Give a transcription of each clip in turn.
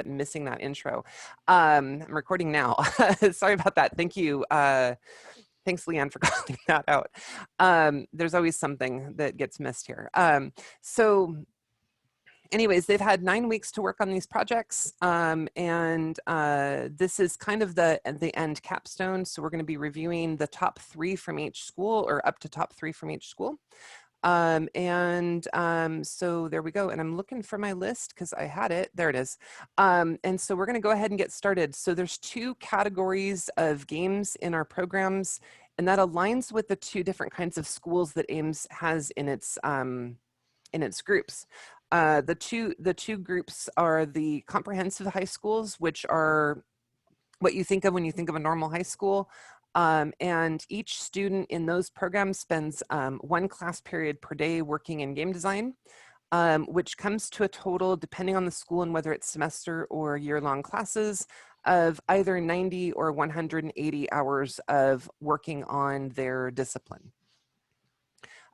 missing that intro. I'm recording now. Sorry about that. Thank you. Thanks, Leanne, for calling that out. There's always something that gets missed here. So anyways, they've had 9 weeks to work on these projects, and this is kind of the end capstone. So we're going to be reviewing the top 3 from each school, or up to top 3 from each school. So there we go. And I'm looking for my list because I had it. There it is. And so we're going to go ahead and get started. So there's 2 categories of games in our programs, and that aligns with the 2 different kinds of schools that Ames has in its groups. The two groups are the comprehensive high schools, which are what you think of when you think of a normal high school. And each student in those programs spends 1 class period per day working in game design, which comes to a total, depending on the school and whether it's semester or year-long classes, of either 90 or 180 hours of working on their discipline.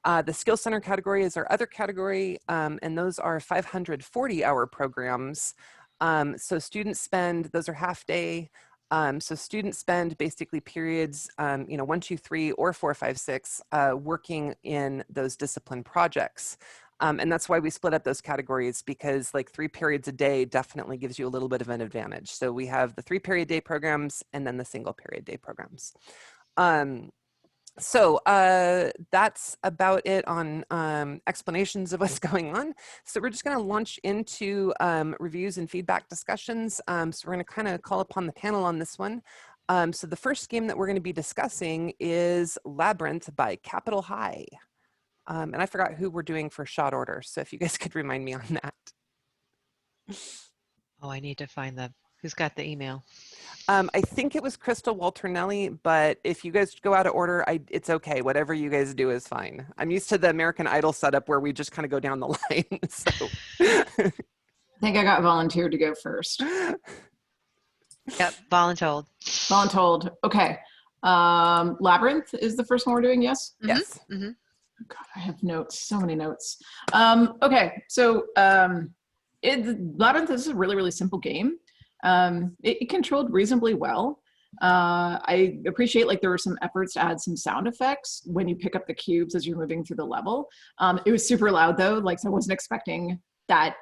The Skill Center category is our other category, and those are 540-hour programs. So students spend, those are half day. So students spend basically periods, 1, 2, 3, or 4, 5, 6, working in those discipline projects. And that's why we split up those categories, because like 3 periods a day definitely gives you a little bit of an advantage. So we have the 3-period day programs and then the single period day programs. So that's about it on explanations of what's going on. So we're just going to launch into reviews and feedback discussions. So we're going to kind of call upon the panel on this one. So the first game that we're going to be discussing is Labyrinth by Capital High. And I forgot who we're doing for shot order. So if you guys could remind me on that. Oh, I need to find who's got the email. I think it was Crystal Walternelli, but if you guys go out of order, it's okay. Whatever you guys do is fine. I'm used to the American Idol setup where we just kind of go down the line. So I think I got volunteered to go first. Yep, voluntold. Voluntold. Okay. Labyrinth is the first one we're doing, yes? Yes. Mm-hmm. God, I have notes, so many notes. Okay, so Labyrinth is a really, really simple game. It controlled reasonably well. I appreciate like there were some efforts to add some sound effects when you pick up the cubes as you're moving through the level. It was super loud though, like so I wasn't expecting that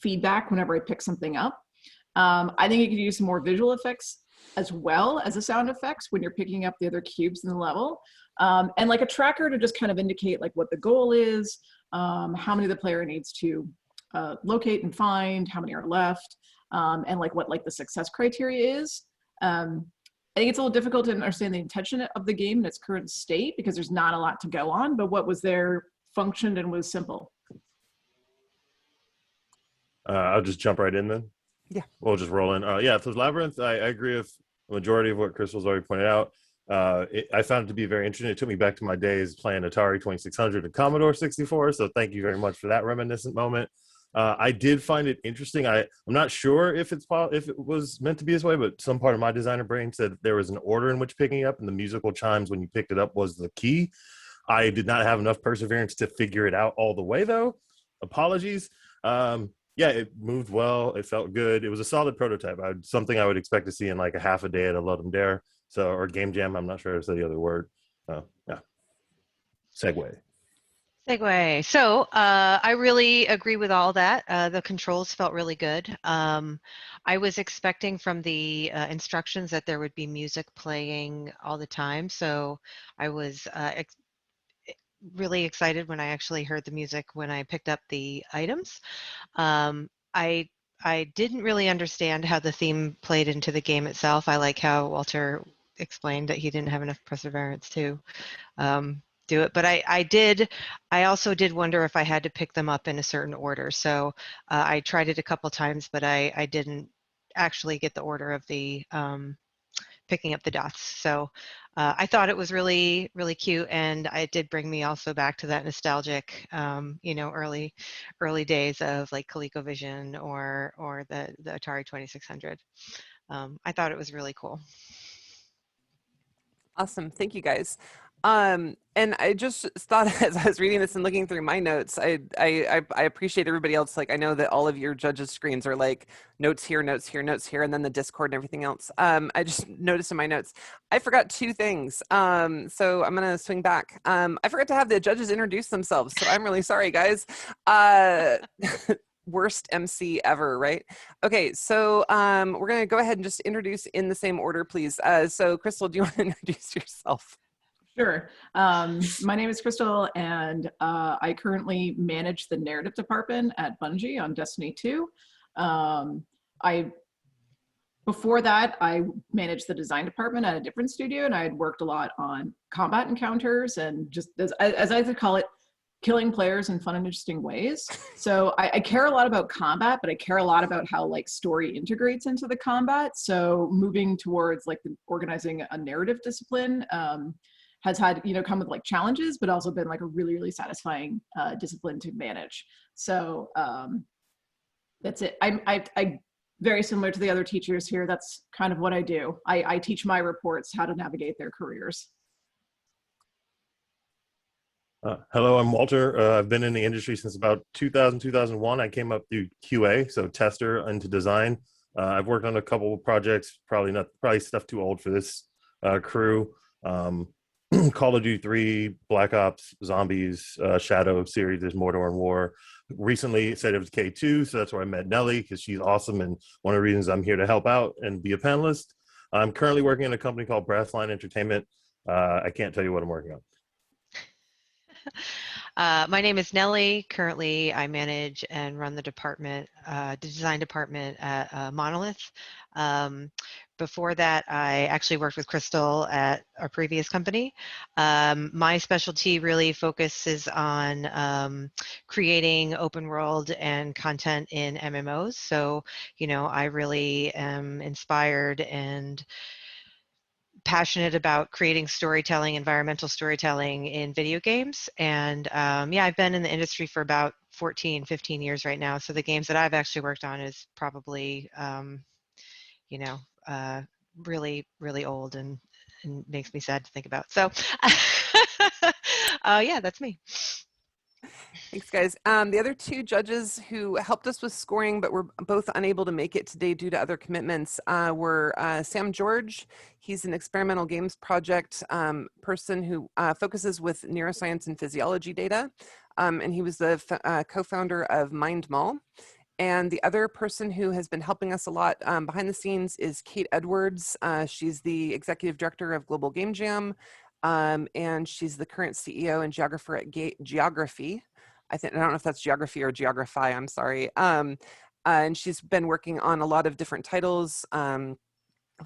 feedback whenever I pick something up. I think you could use some more visual effects as well as the sound effects when you're picking up the other cubes in the level. And like a tracker to just kind of indicate like what the goal is, how many the player needs to locate and find, how many are left. And like what like the success criteria is. I think it's a little difficult to understand the intention of the game in its current state because there's not a lot to go on, but what was there functioned and was simple. I'll just jump right in then. Yeah. We'll just roll in. Yeah, so Labyrinth, I agree with the majority of what Crystal's already pointed out. I found it to be very interesting. It took me back to my days playing Atari 2600 and Commodore 64, so thank you very much for that reminiscent moment. I did find it interesting. I'm not sure if it was meant to be this way, but some part of my designer brain said there was an order in which picking up, and the musical chimes when you picked it up was the key. I did not have enough perseverance to figure it out all the way, though. Apologies. Yeah, it moved well. It felt good. It was a solid prototype. Something I would expect to see in like a half a day at a Ludum Dare, or Game Jam. I'm not sure if that's the other word. Yeah. Segue. So I really agree with all that. The controls felt really good. I was expecting from the instructions that there would be music playing all the time. So I was really excited when I actually heard the music when I picked up the items. I didn't really understand how the theme played into the game itself. I like how Walter explained that he didn't have enough perseverance to do it, but I also did wonder if I had to pick them up in a certain order. So I tried it a couple times, but I didn't actually get the order of the picking up the dots. So I thought it was really, really cute, and it did bring me also back to that nostalgic, early days of like ColecoVision or the Atari 2600. I thought it was really cool. Awesome. Thank you, guys. And I just thought as I was reading this and looking through my notes, I appreciate everybody else. Like, I know that all of your judges' screens are like notes here, notes here, notes here, and then the Discord and everything else. I just noticed in my notes, I forgot two things. So I'm gonna swing back. I forgot to have the judges introduce themselves, so I'm really sorry, guys. Worst MC ever, right? Okay, so we're gonna go ahead and just introduce in the same order, please. So Crystal, do you want to introduce yourself? Sure. My name is Crystal, and I currently manage the narrative department at Bungie on Destiny 2. Before that, I managed the design department at a different studio, and I had worked a lot on combat encounters and just, as I like to call it, killing players in fun and interesting ways. So I care a lot about combat, but I care a lot about how like story integrates into the combat. So moving towards like organizing a narrative discipline has had, come with like challenges, but also been like a really, really satisfying discipline to manage. So that's it. I very similar to the other teachers here. That's kind of what I do. I teach my reports how to navigate their careers. Hello, I'm Walter. I've been in the industry since about 2000, 2001. I came up through QA, so tester into design. I've worked on a couple of projects, probably stuff too old for this crew. Call of Duty 3, Black Ops, Zombies, Shadow series, there's Mordor and War. Recently, State of Decay 2, so that's where I met Nelly, because she's awesome, and one of the reasons I'm here to help out and be a panelist. I'm currently working in a company called Brassline Entertainment. I can't tell you what I'm working on. My name is Nelly. Currently, I manage and run the design department at Monolith. Before that, I actually worked with Crystal at our previous company. My specialty really focuses on creating open world and content in MMOs. So, I really am inspired and passionate about creating storytelling, environmental storytelling in video games. And yeah, I've been in the industry for about 14, 15 years right now. So the games that I've actually worked on is probably, really, really old and makes me sad to think about. So yeah, that's me. Thanks, guys. The other two judges who helped us with scoring, but were both unable to make it today due to other commitments, were Sam George. He's an experimental games project person who focuses with neuroscience and physiology data. And he was the co-founder of MindMall. And the other person who has been helping us a lot behind the scenes is Kate Edwards. She's the executive director of Global Game Jam. And she's the current CEO and geographer at Geography. I don't know if that's geography or geography, I'm sorry. And she's been working on a lot of different titles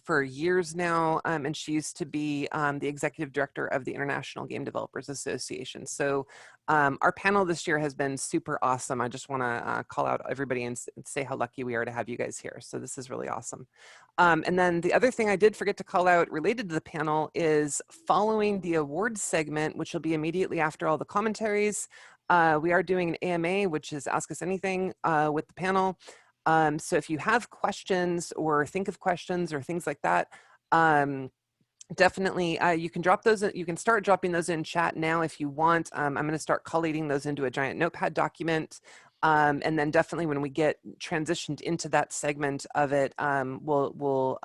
for years now. And she used to be the executive director of the International Game Developers Association. So our panel this year has been super awesome. I just wanna call out everybody and say how lucky we are to have you guys here. So this is really awesome. And then the other thing I did forget to call out related to the panel is following the awards segment, which will be immediately after all the commentaries. We are doing an AMA, which is Ask Us Anything with the panel. So if you have questions or think of questions or things like that, definitely you can drop those. You can start dropping those in chat now if you want. I'm going to start collating those into a giant notepad document. And then definitely when we get transitioned into that segment of it, we'll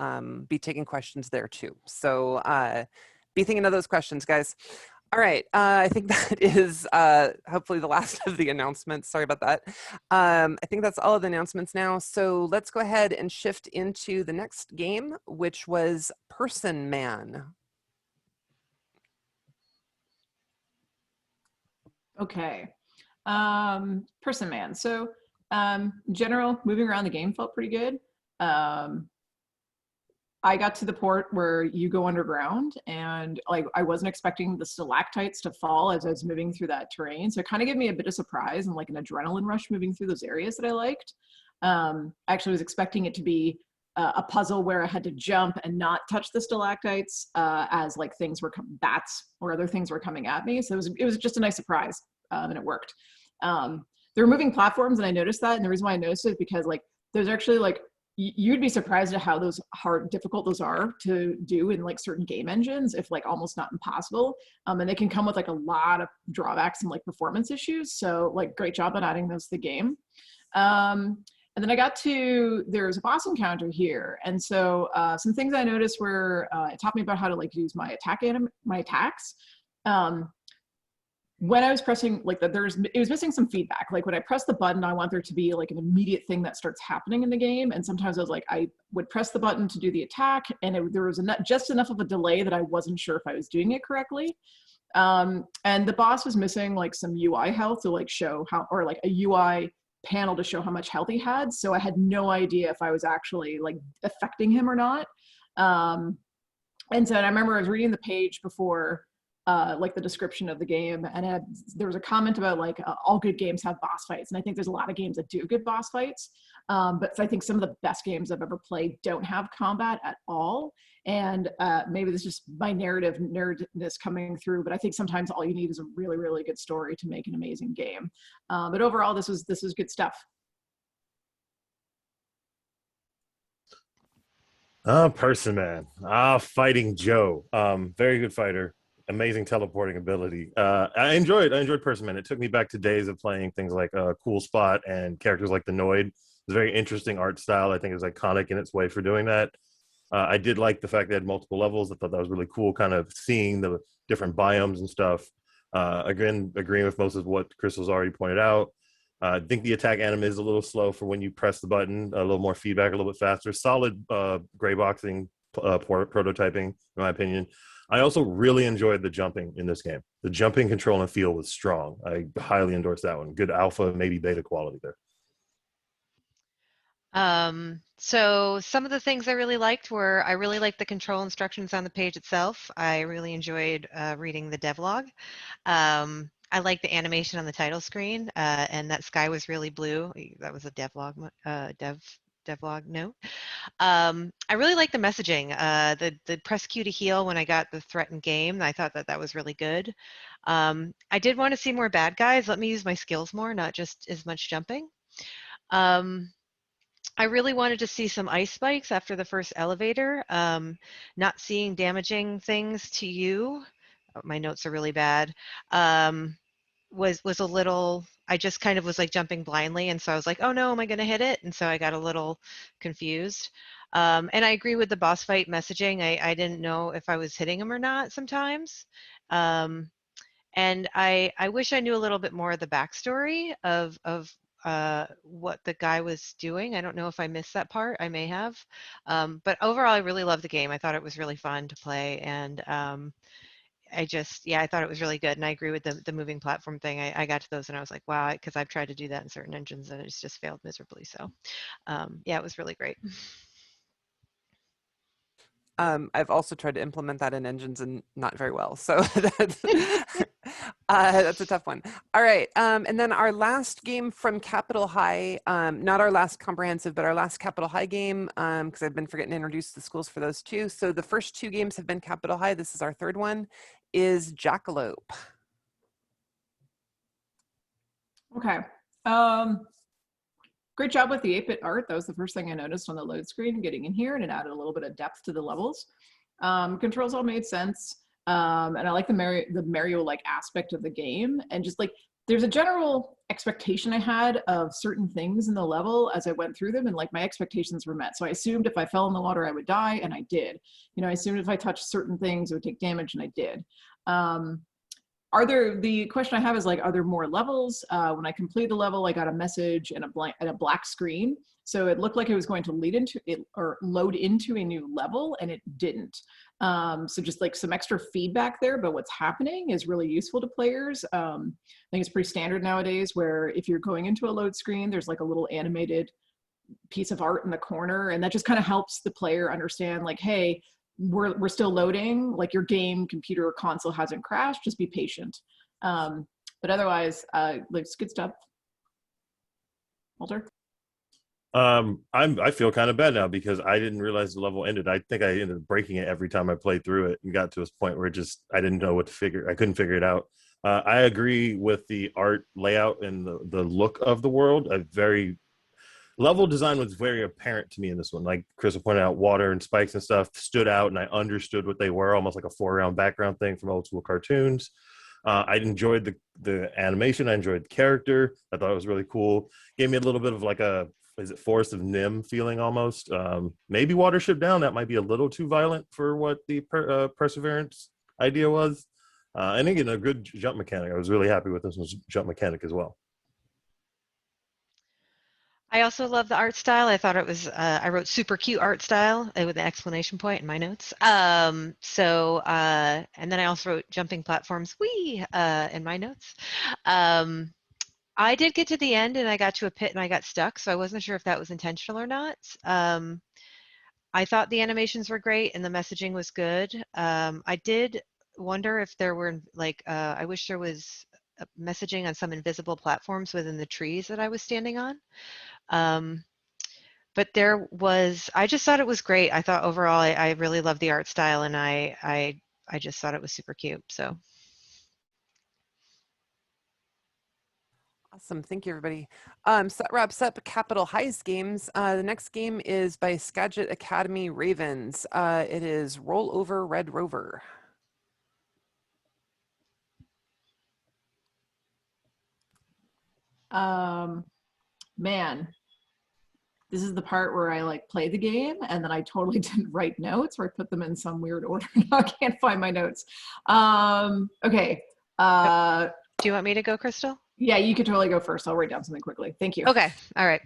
be taking questions there too. So be thinking of those questions, guys. All right, I think that is hopefully the last of the announcements. Sorry about that. I think that's all of the announcements now. So let's go ahead and shift into the next game, which was Person Man. Okay, Person Man. So in general, moving around the game felt pretty good. I got to the port where you go underground, and like I wasn't expecting the stalactites to fall as I was moving through that terrain. So it kind of gave me a bit of surprise and like an adrenaline rush moving through those areas that I liked. I actually was expecting it to be a puzzle where I had to jump and not touch the stalactites as like things were bats or other things were coming at me. So it was just a nice surprise, and it worked. There were moving platforms, and I noticed that. And the reason why I noticed it is because like there's actually like you'd be surprised at how difficult those are to do in like certain game engines, if like almost not impossible. And they can come with like a lot of drawbacks and like performance issues. So like great job on adding those to the game. And then I got to, there's a boss encounter here. And so some things I noticed were, it taught me about how to like use my attacks. When I was pressing like that, it was missing some feedback. Like when I press the button, I want there to be like an immediate thing that starts happening in the game. And sometimes I was like, I would press the button to do the attack, and there was just enough of a delay that I wasn't sure if I was doing it correctly. And the boss was missing like some UI health to like show how, or like a UI panel to show how much health he had. So I had no idea if I was actually like affecting him or not. And so I remember I was reading the page before like the description of the game, and there was a comment about like all good games have boss fights, and I think there's a lot of games that do good boss fights, but I think some of the best games I've ever played don't have combat at all. And maybe this is just my nerdness coming through, but I think sometimes all you need is a really, really good story to make an amazing game. But overall, this was good stuff. Person Man. Fighting Joe. Very good fighter. Amazing teleporting ability. I enjoyed Person Man. It took me back to days of playing things like Cool Spot and characters like the Noid. It's a very interesting art style. I think it was iconic in its way for doing that. I did like the fact they had multiple levels. I thought that was really cool, kind of seeing the different biomes and stuff. Again, agreeing with most of what Crystal's already pointed out. I think the attack anim is a little slow for when you press the button, a little more feedback, a little bit faster. Solid gray boxing prototyping, in my opinion. I also really enjoyed the jumping in this game. The jumping control and feel was strong. I highly endorse that one. Good alpha, maybe beta quality there. So some of the things I really liked were, I really liked the control instructions on the page itself. I really enjoyed reading the devlog. I like the animation on the title screen, and that sky was really blue. That was a devlog note. I really like the messaging. The press Q to heal when I got the threatened game. I thought that was really good. I did want to see more bad guys. Let me use my skills more, not just as much jumping. I really wanted to see some ice spikes after the first elevator. Not seeing damaging things to you. My notes are really bad. Was a little, I just kind of was like jumping blindly, and so I was like, oh no, am I going to hit it? And so I got a little confused. And I agree with the boss fight messaging. I didn't know if I was hitting him or not sometimes. And I wish I knew a little bit more of the backstory of what the guy was doing. I don't know if I missed that part. I may have. But overall, I really loved the game. I thought it was really fun to play, and I thought it was really good. And I agree with the moving platform thing. I got to those and I was like, wow, because I've tried to do that in certain engines and it's just failed miserably. So yeah, it was really great. I've also tried to implement that in engines and not very well. So that's a tough one. All right. And then our last game from Capital High, not our last comprehensive, but our last Capital High game, because I've been forgetting to introduce the schools for those two. So the first two games have been Capital High. This is our third one, is Jackalope. Okay. Great job with the 8-bit art. That was the first thing I noticed on the load screen getting in here, and it added a little bit of depth to the levels. Controls all made sense. And I like the Mario-like aspect of the game. And just like, there's a general expectation I had of certain things in the level as I went through them, and like my expectations were met. So I assumed if I fell in the water, I would die, and I did. You know, I assumed if I touched certain things, it would take damage, and I did. The question I have is like, are there more levels? When I completed the level, I got a message and a black screen. So it looked like it was going to lead into it or load into a new level, and it didn't. So just like some extra feedback there, but what's happening is really useful to players. I think it's pretty standard nowadays where if you're going into a load screen, there's like a little animated piece of art in the corner, and that just kind of helps the player understand like, hey, we're still loading, like your game, computer, or console hasn't crashed, just be patient. But otherwise, like, it's good stuff. Walter? I feel kind of bad now because I didn't realize the level ended. I think I ended up breaking it every time I played through it and got to a point where I didn't know what to figure. I couldn't figure it out. I agree with the art layout and the look of the world. level design was very apparent to me in this one. Like Crystal pointed out, water and spikes and stuff stood out, and I understood what they were, almost like a foreground background thing from old school cartoons. I enjoyed the animation. I enjoyed the character. I thought it was really cool. Gave me a little bit of like a, is it Forest of Nim feeling almost. Maybe Watership Down. That might be a little too violent for what the Perseverance idea was. And again, a good jump mechanic. I was really happy with this one's jump mechanic as well. I also love the art style. I thought it was, I wrote super cute art style with an exclamation point in my notes. And then I also wrote jumping platforms, wee, in my notes. I did get to the end and I got to a pit and I got stuck, so I wasn't sure if that was intentional or not. I thought the animations were great and the messaging was good. I did wonder if there were like, I wish there was messaging on some invisible platforms within the trees that I was standing on. But there was, I just thought it was great. I thought overall, I really loved the art style and I just thought it was super cute, so. Awesome. Thank you, everybody. So that wraps up Capitol High's games. The next game is by Skagit Academy Ravens. It is Roll Over Red Rover. Man, this is the part where I like play the game and then I totally didn't write notes, or I put them in some weird order. Now I can't find my notes. Okay. Do you want me to go, Crystal? Yeah, you could totally go first. I'll write down something quickly. Thank you. Okay. All right.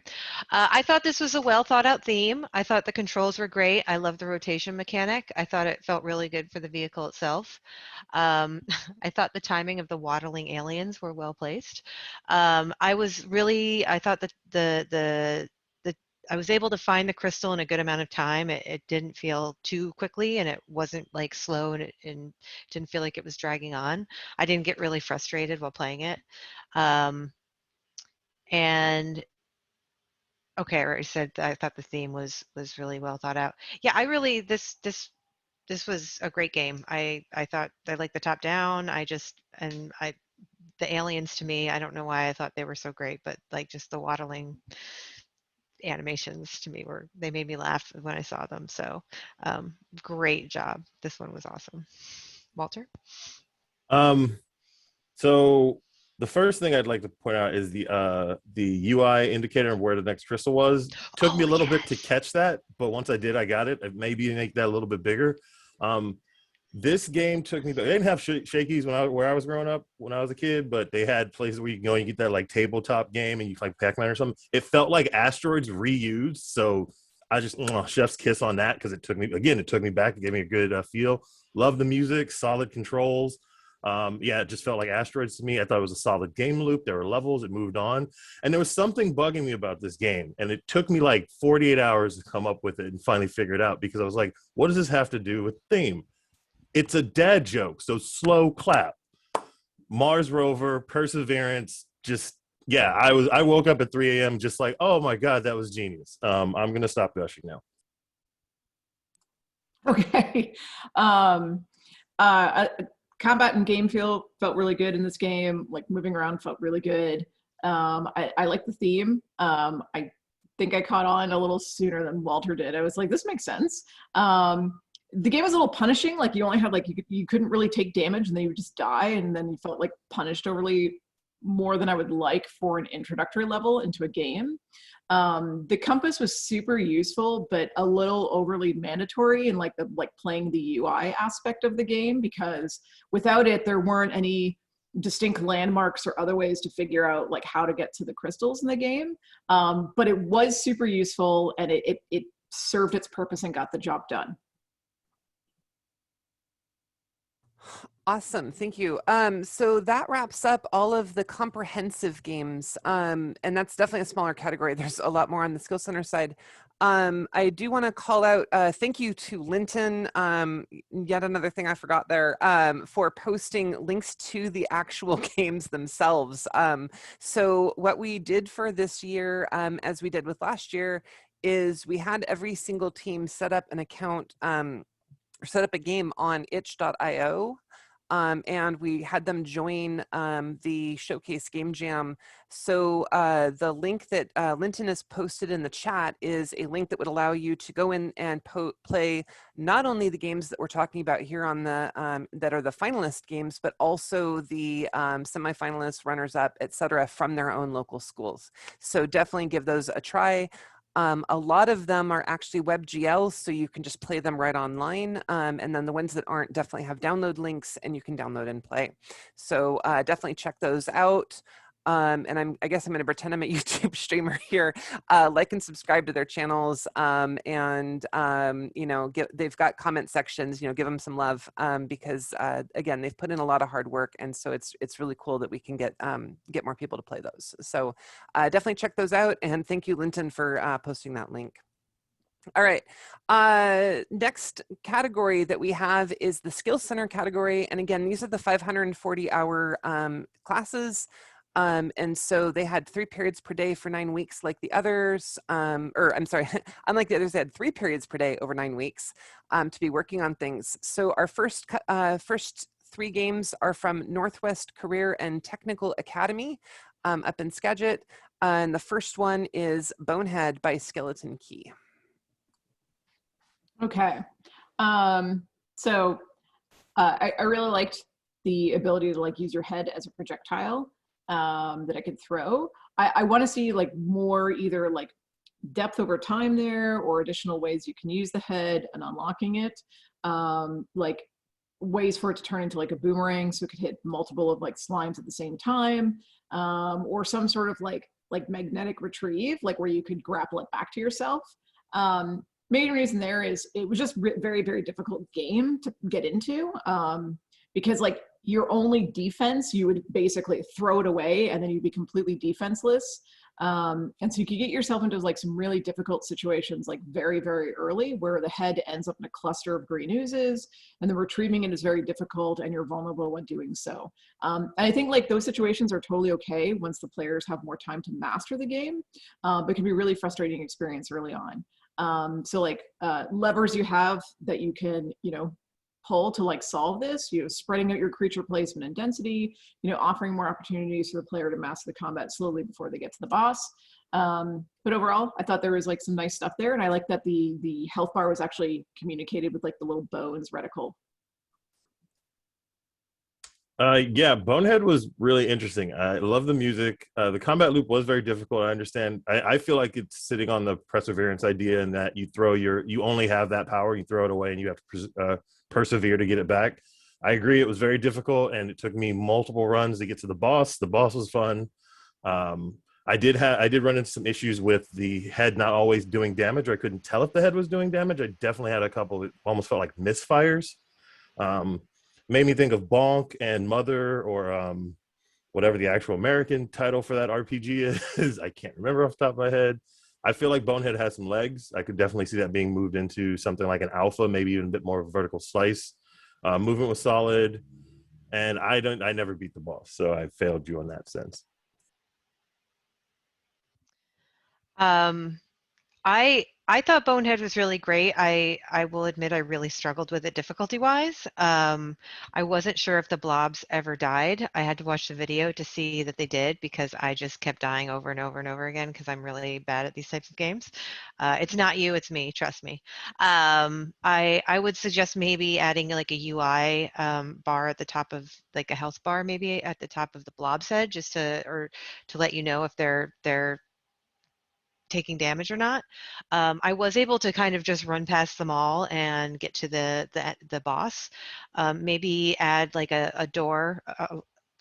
I thought this was a well thought out theme. I thought the controls were great. I love the rotation mechanic. I thought it felt really good for the vehicle itself. I thought the timing of the waddling aliens were well placed. I thought that I was able to find the crystal in a good amount of time. It didn't feel too quickly and it wasn't like slow and it didn't feel like it was dragging on. I didn't get really frustrated while playing it. And okay, I already said that I thought the theme was really well thought out. Yeah, this was a great game. I thought I liked the top down. The aliens to me, I don't know why I thought they were so great, but like just the waddling animations to me they made me laugh when I saw them. So great job. This one was awesome. Walter? So the first thing I'd like to point out is the UI indicator of where the next crystal was. Took me a little bit to catch that, but once I did, I got it. Maybe make that a little bit bigger. This game took me. They didn't have shakies where I was growing up when I was a kid, but they had places where you can go and get that like tabletop game and you like Pac-Man or something. It felt like Asteroids reused, so I just chef's kiss on that because it took me back. It gave me a good feel. Love the music, solid controls. It just felt like Asteroids to me. I thought it was a solid game loop. There were levels, it moved on. And there was something bugging me about this game. And it took me like 48 hours to come up with it and finally figure it out because I was like, what does this have to do with theme? It's a dad joke, so slow clap. Mars rover, Perseverance, I woke up at 3 a.m. just like, oh my God, that was genius. I'm going to stop gushing now. Okay. Combat and game felt really good in this game. Like moving around felt really good. I like the theme. I think I caught on a little sooner than Walter did. I was like, this makes sense. The game was a little punishing. Like you only had you couldn't really take damage and then you would just die. And then you felt like punished overly more than I would like for an introductory level into a game. The compass was super useful, but a little overly mandatory in like playing the UI aspect of the game, because without it, there weren't any distinct landmarks or other ways to figure out like how to get to the crystals in the game. But it was super useful and it served its purpose and got the job done. Awesome. Thank you. So that wraps up all of the comprehensive games. And that's definitely a smaller category. There's a lot more on the Skill Center side. I do want to call out, thank you to Linton, yet another thing I forgot there, for posting links to the actual games themselves. So what we did for this year, as we did with last year, is we had every single team set up an account, or set up a game on itch.io. and we had them join the Showcase Game Jam. So the link that Linton has posted in the chat is a link that would allow you to go in and play not only the games that we're talking about here on the that are the finalist games, but also the semifinalists, runners-up, etc., from their own local schools. So definitely give those a try. A lot of them are actually WebGL, so you can just play them right online. And then the ones that aren't definitely have download links and you can download and play. So definitely check those out. And I guess I'm going to pretend I'm a YouTube streamer here. Like and subscribe to their channels, and you know, they've got comment sections. You know, give them some love, because again, they've put in a lot of hard work, and so it's really cool that we can get more people to play those. So definitely check those out, and thank you, Linton, for posting that link. All right, next category that we have is the Skills Center category, and again, these are the 540-hour classes. And so they had 3 periods per day for 9 weeks like the others, or I'm sorry, unlike the others, they had 3 periods per day over 9 weeks to be working on things. So our first 3 games are from Northwest Career and Technical Academy up in Skagit. And the first one is Bonehead by Skeleton Key. Okay. So I really liked the ability to like use your head as a projectile that I could throw. I want to see like more either like depth over time there or additional ways you can use the head and unlocking it. Like ways for it to turn into like a boomerang so it could hit multiple of like slimes at the same time, or some sort of like magnetic retrieve, like where you could grapple it back to yourself. Main reason there is it was just very, very difficult game to get into, because like your only defense, you would basically throw it away and then you'd be completely defenseless. And so you could get yourself into like some really difficult situations like very, very early where the head ends up in a cluster of green oozes and then retrieving it is very difficult and you're vulnerable when doing so. And I think like those situations are totally okay once the players have more time to master the game, but it can be a really frustrating experience early on. So like levers you have that you can, you know, pull to like solve this, you know, spreading out your creature placement and density, you know, offering more opportunities for the player to master the combat slowly before they get to the boss. But overall, I thought there was like some nice stuff there, and I like that the health bar was actually communicated with like the little bones reticle. Yeah, Bonehead was really interesting. I love the music. The combat loop was very difficult. I understand. I feel like it's sitting on the perseverance idea, and that you only have that power, you throw it away, and you have to persevere to get it back. I agree. It was very difficult, and it took me multiple runs to get to the boss. The boss was fun. I did run into some issues with the head not always doing damage, or I couldn't tell if the head was doing damage. I definitely had a couple that almost felt like misfires. Made me think of Bonk and Mother, or whatever the actual American title for that RPG is. I can't remember off the top of my head. I feel like Bonehead has some legs. I could definitely see that being moved into something like an alpha, maybe even a bit more of a vertical slice. Movement was solid, and I never beat the boss, so I failed you in that sense. I thought Bonehead was really great. I will admit I really struggled with it difficulty-wise. I wasn't sure if the blobs ever died. I had to watch the video to see that they did, because I just kept dying over and over and over again because I'm really bad at these types of games. It's not you, it's me, trust me. I would suggest maybe adding like a UI bar at the top of, like a health bar maybe at the top of the blob's head, just to let you know if they're taking damage or not. I was able to kind of just run past them all and get to the boss. Maybe add like a door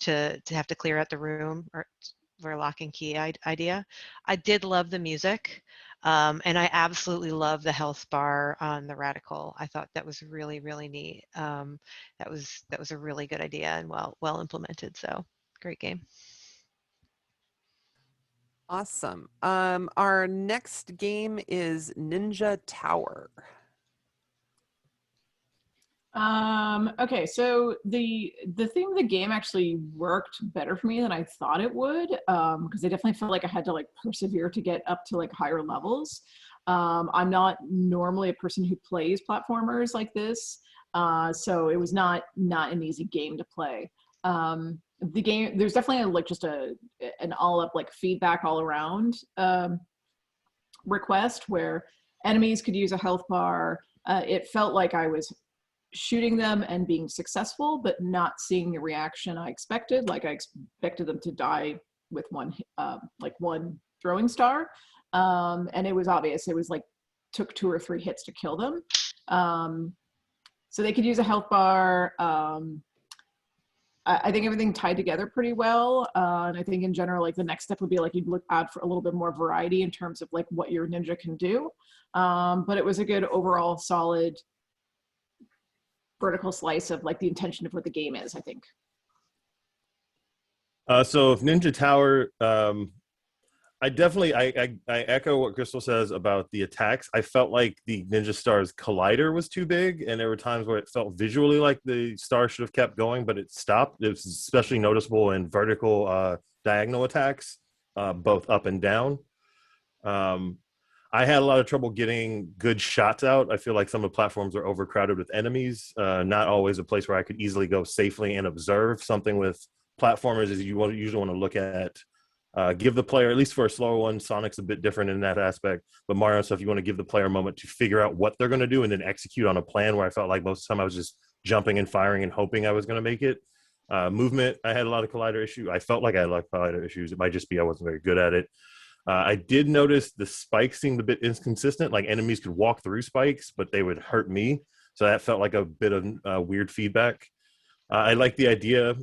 to have to clear out the room, or for a lock and key idea. I did love the music, and I absolutely love the health bar on the reticle. I thought that was really, really neat. That was a really good idea and well implemented. So great game. Awesome. Our next game is Ninja Tower. Okay, so the theme of the game actually worked better for me than I thought it would, because I definitely felt like I had to like persevere to get up to like higher levels. I'm not normally a person who plays platformers like this, So it was not an easy game to play. The game, there's definitely like just an all up like feedback all around request where enemies could use a health bar. It felt like I was shooting them and being successful, but not seeing the reaction I expected. Like I expected them to die with one throwing star. And it was obvious. It was like, took 2 or 3 hits to kill them. So they could use a health bar. I think everything tied together pretty well. And I think in general, like the next step would be like, you'd look out for a little bit more variety in terms of like what your ninja can do. But it was a good overall solid vertical slice of like the intention of what the game is, I think. So if Ninja Tower, I echo what Crystal says about the attacks. I felt like the Ninja Star's collider was too big, and there were times where it felt visually like the star should have kept going, but it stopped. It was especially noticeable in vertical diagonal attacks, both up and down. I had a lot of trouble getting good shots out. I feel like some of the platforms are overcrowded with enemies, not always a place where I could easily go safely and observe. Something with platformers is you usually want to look at, give the player, at least for a slower one, Sonic's a bit different in that aspect, but Mario stuff, you want to give the player a moment to figure out what they're going to do and then execute on a plan, where I felt like most of the time I was just jumping and firing and hoping I was going to make it. Movement, I had a lot of collider issues. I felt like I had a lot of collider issues. It might just be I wasn't very good at it. I did notice the spikes seemed a bit inconsistent. Like enemies could walk through spikes, but they would hurt me. So that felt like a bit of weird feedback. I like the idea.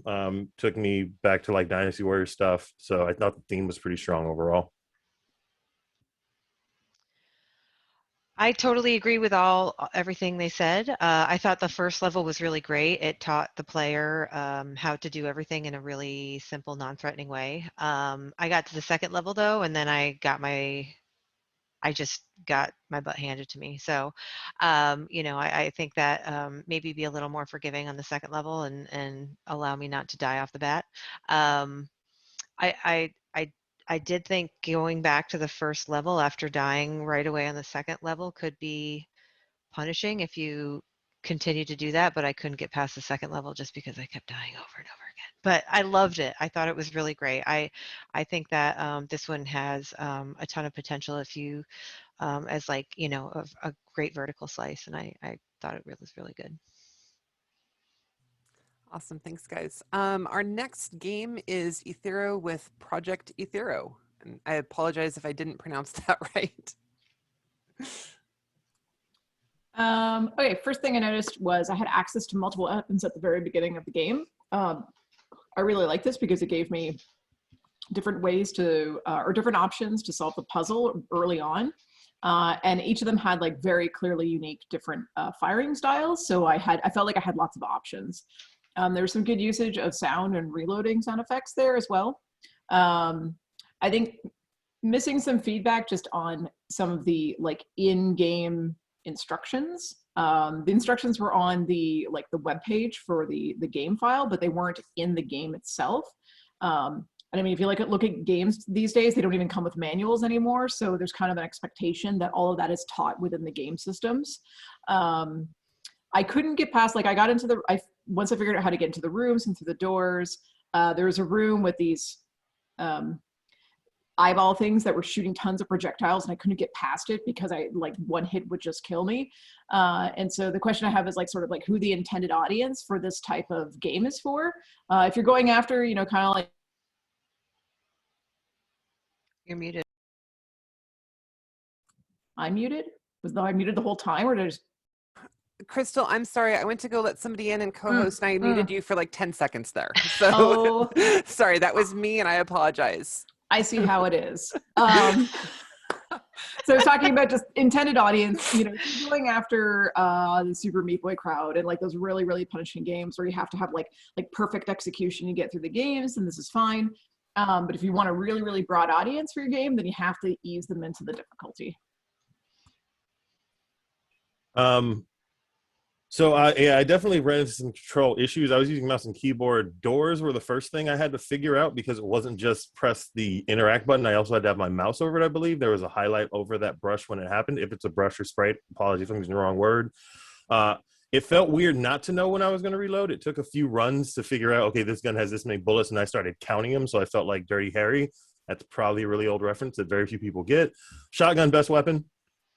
Took me back to like Dynasty Warriors stuff. So I thought the theme was pretty strong overall. I totally agree with everything they said. I thought the first level was really great. It taught the player how to do everything in a really simple, non-threatening way. I got to the second level though, and then I just got my butt handed to me. So, I think that maybe be a little more forgiving on the second level and allow me not to die off the bat. I did think going back to the first level after dying right away on the second level could be punishing if you continue to do that, but I couldn't get past the second level just because I kept dying over and over again. But I loved it. I thought it was really great. I think that this one has a ton of potential if you, as like, a great vertical slice, and I thought it was really good. Awesome. Thanks, guys. Our next game is Ethero with Project Ethero. And I apologize if I didn't pronounce that right. Okay, first thing I noticed was I had access to multiple weapons at the very beginning of the game. I really like this because it gave me different ways to, or different options to solve the puzzle early on. And each of them had like very clearly unique different firing styles. So I felt like I had lots of options. There was some good usage of sound and reloading sound effects there as well. I think missing some feedback just on some of the like in-game instructions. The instructions were on the web page for the game file, but they weren't in the game itself. And I mean, if you look at games these days, they don't even come with manuals anymore. So there's kind of an expectation that all of that is taught within the game systems. I couldn't get past, I got into once I figured out how to get into the rooms and through the doors, there was a room with these eyeball things that were shooting tons of projectiles, and I couldn't get past it because one hit would just kill me. And so the question I have is who the intended audience for this type of game is for. If you're going after, kind of like. You're muted. I'm muted? I muted the whole time, or did I just. Crystal, I'm sorry. I went to go let somebody in and co-host, and I muted you for like 10 seconds there. So sorry, that was me, and I apologize. I see how it is. So I was talking about just intended audience, going after the Super Meat Boy crowd and those really, really punishing games where you have to have like perfect execution to get through the games, and this is fine. But if you want a really, really broad audience for your game, then you have to ease them into the difficulty. So I definitely ran into some control issues. I was using mouse and keyboard. Doors were the first thing I had to figure out because it wasn't just press the interact button. I also had to have my mouse over it, I believe. There was a highlight over that brush when it happened. If it's a brush or spray, apologies if I'm using the wrong word. It felt weird not to know when I was going to reload. It took a few runs to figure out, okay, this gun has this many bullets, and I started counting them, so I felt like Dirty Harry. That's probably a really old reference that very few people get. Shotgun, best weapon,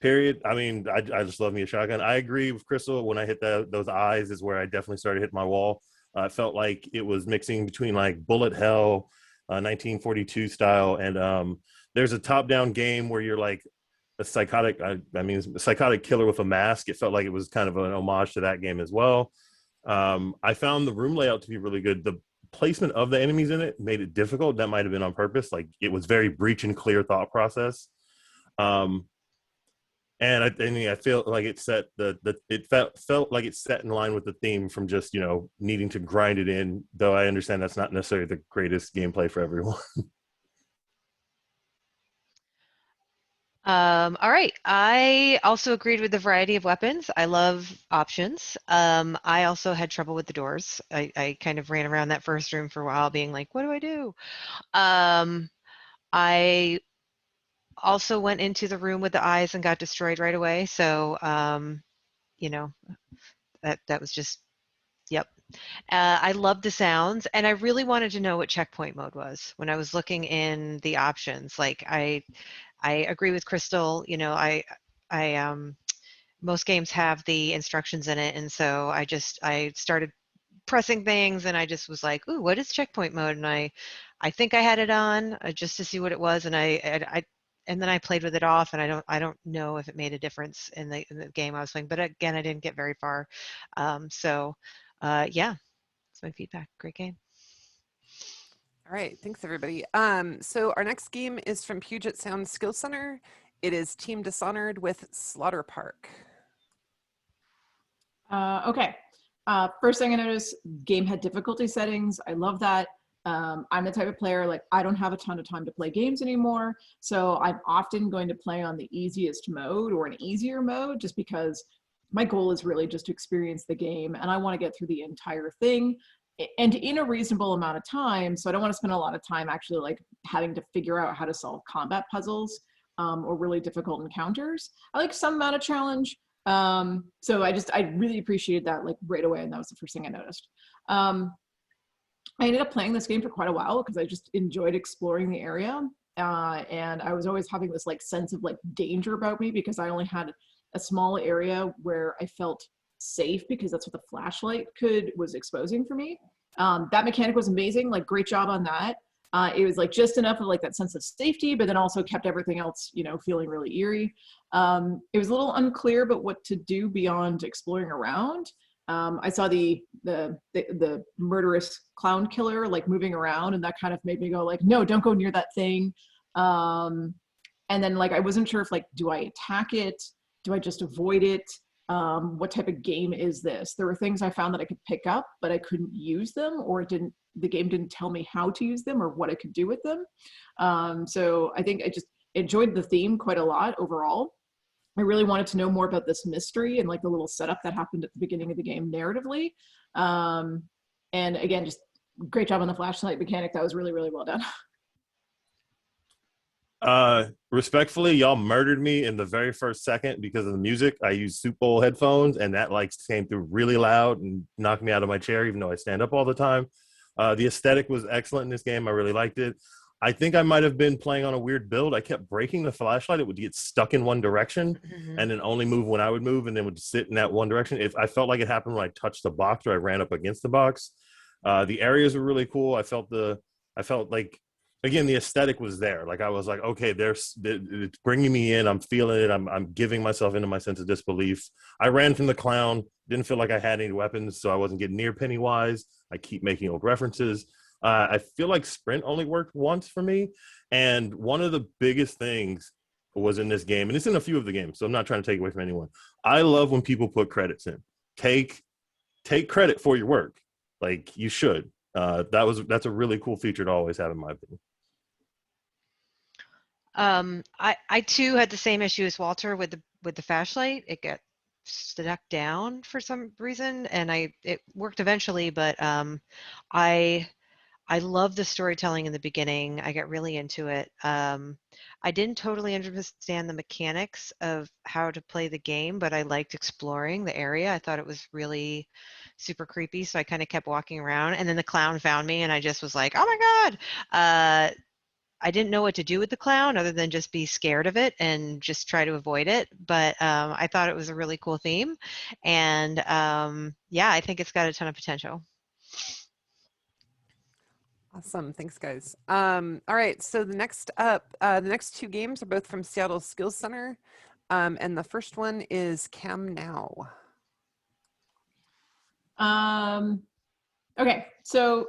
period. I mean, I just love me a shotgun. I agree with Crystal. When I hit those eyes is where I definitely started hitting my wall. I felt like it was mixing between like bullet hell, 1942 style, and there's a top-down game where you're like a psychotic, a psychotic killer with a mask. It felt like it was kind of an homage to that game as well. I found the room layout to be really good. The placement of the enemies in it made it difficult. That might have been on purpose. Like it was very breach and clear thought process. And I feel like it set it felt like it set in line with the theme from just, you know, needing to grind it in, though I understand that's not necessarily the greatest gameplay for everyone. All right. I also agreed with the variety of weapons. I love options. I also had trouble with the doors. I kind of ran around that first room for a while being like, what do I do? I also went into the room with the eyes and got destroyed right away. So, you know, that was just, yep. I loved the sounds, and I really wanted to know what checkpoint mode was when I was looking in the options. Like I agree with Crystal. You know, most games have the instructions in it, and so I started pressing things, and I just was like, "Ooh, what is checkpoint mode?" And I think I had it on just to see what it was, and and then I played with it off, and I don't know if it made a difference in the game I was playing. But again, I didn't get very far. Yeah, that's my feedback. Great game. All right, thanks everybody. So our next game is from Puget Sound Skill Center. It is Team Dishonored with Slaughter Park. Okay. First thing I noticed, game had difficulty settings. I love that. I'm the type of player, like I don't have a ton of time to play games anymore. So I'm often going to play on the easiest mode or an easier mode just because my goal is really just to experience the game and I want to get through the entire thing and in a reasonable amount of time. So I don't want to spend a lot of time actually like having to figure out how to solve combat puzzles or really difficult encounters. I like some amount of challenge. So I really appreciated that like right away. And that was the first thing I noticed. I ended up playing this game for quite a while because I just enjoyed exploring the area. And I was always having this like sense of like danger about me because I only had a small area where I felt safe because that's what the flashlight was exposing for me. That mechanic was amazing, like great job on that. It was like just enough of like that sense of safety, but then also kept everything else, you know, feeling really eerie. It was a little unclear about what to do beyond exploring around. I saw the murderous clown killer like moving around, and that kind of made me go like, no, don't go near that thing. And then like I wasn't sure if like, do I attack it? Do I just avoid it? What type of game is this? There were things I found that I could pick up, but I couldn't use them, or the game didn't tell me how to use them or what I could do with them. So I think I just enjoyed the theme quite a lot overall. I really wanted to know more about this mystery and like the little setup that happened at the beginning of the game narratively. And again, just great job on the flashlight mechanic. That was really, really well done. Respectfully, y'all murdered me in the very first second because of the music. I used Super Bowl headphones, and that like came through really loud and knocked me out of my chair, even though I stand up all the time. The aesthetic was excellent in this game. I really liked it. I think I might have been playing on a weird build. I kept breaking the flashlight. It would get stuck in one direction and then only move when I would move, and then would sit in that one direction. If I felt like it happened when I touched the box or I ran up against the box. The areas were really cool. I felt like, again, the aesthetic was there. Like I was like, okay, it's bringing me in. I'm feeling it. I'm giving myself into my sense of disbelief. I ran from the clown. Didn't feel like I had any weapons, so I wasn't getting near Pennywise. I keep making old references. I feel like sprint only worked once for me. And one of the biggest things was in this game, and it's in a few of the games, so I'm not trying to take away from anyone. I love when people put credits in. Take credit for your work. Like you should. That's a really cool feature to always have, in my opinion. I too had the same issue as Walter with the flashlight. It got stuck down for some reason, and it worked eventually, but I I love the storytelling in the beginning. I got really into it. I didn't totally understand the mechanics of how to play the game, but I liked exploring the area. I thought it was really super creepy, so I kind of kept walking around. And then the clown found me, and I just was like, "Oh my God!" I didn't know what to do with the clown other than just be scared of it and just try to avoid it. But I thought it was a really cool theme, and yeah, I think it's got a ton of potential. Awesome. Thanks, guys. All right. So the next two games are both from Seattle Skills Center. And the first one is Cam Now. Okay. So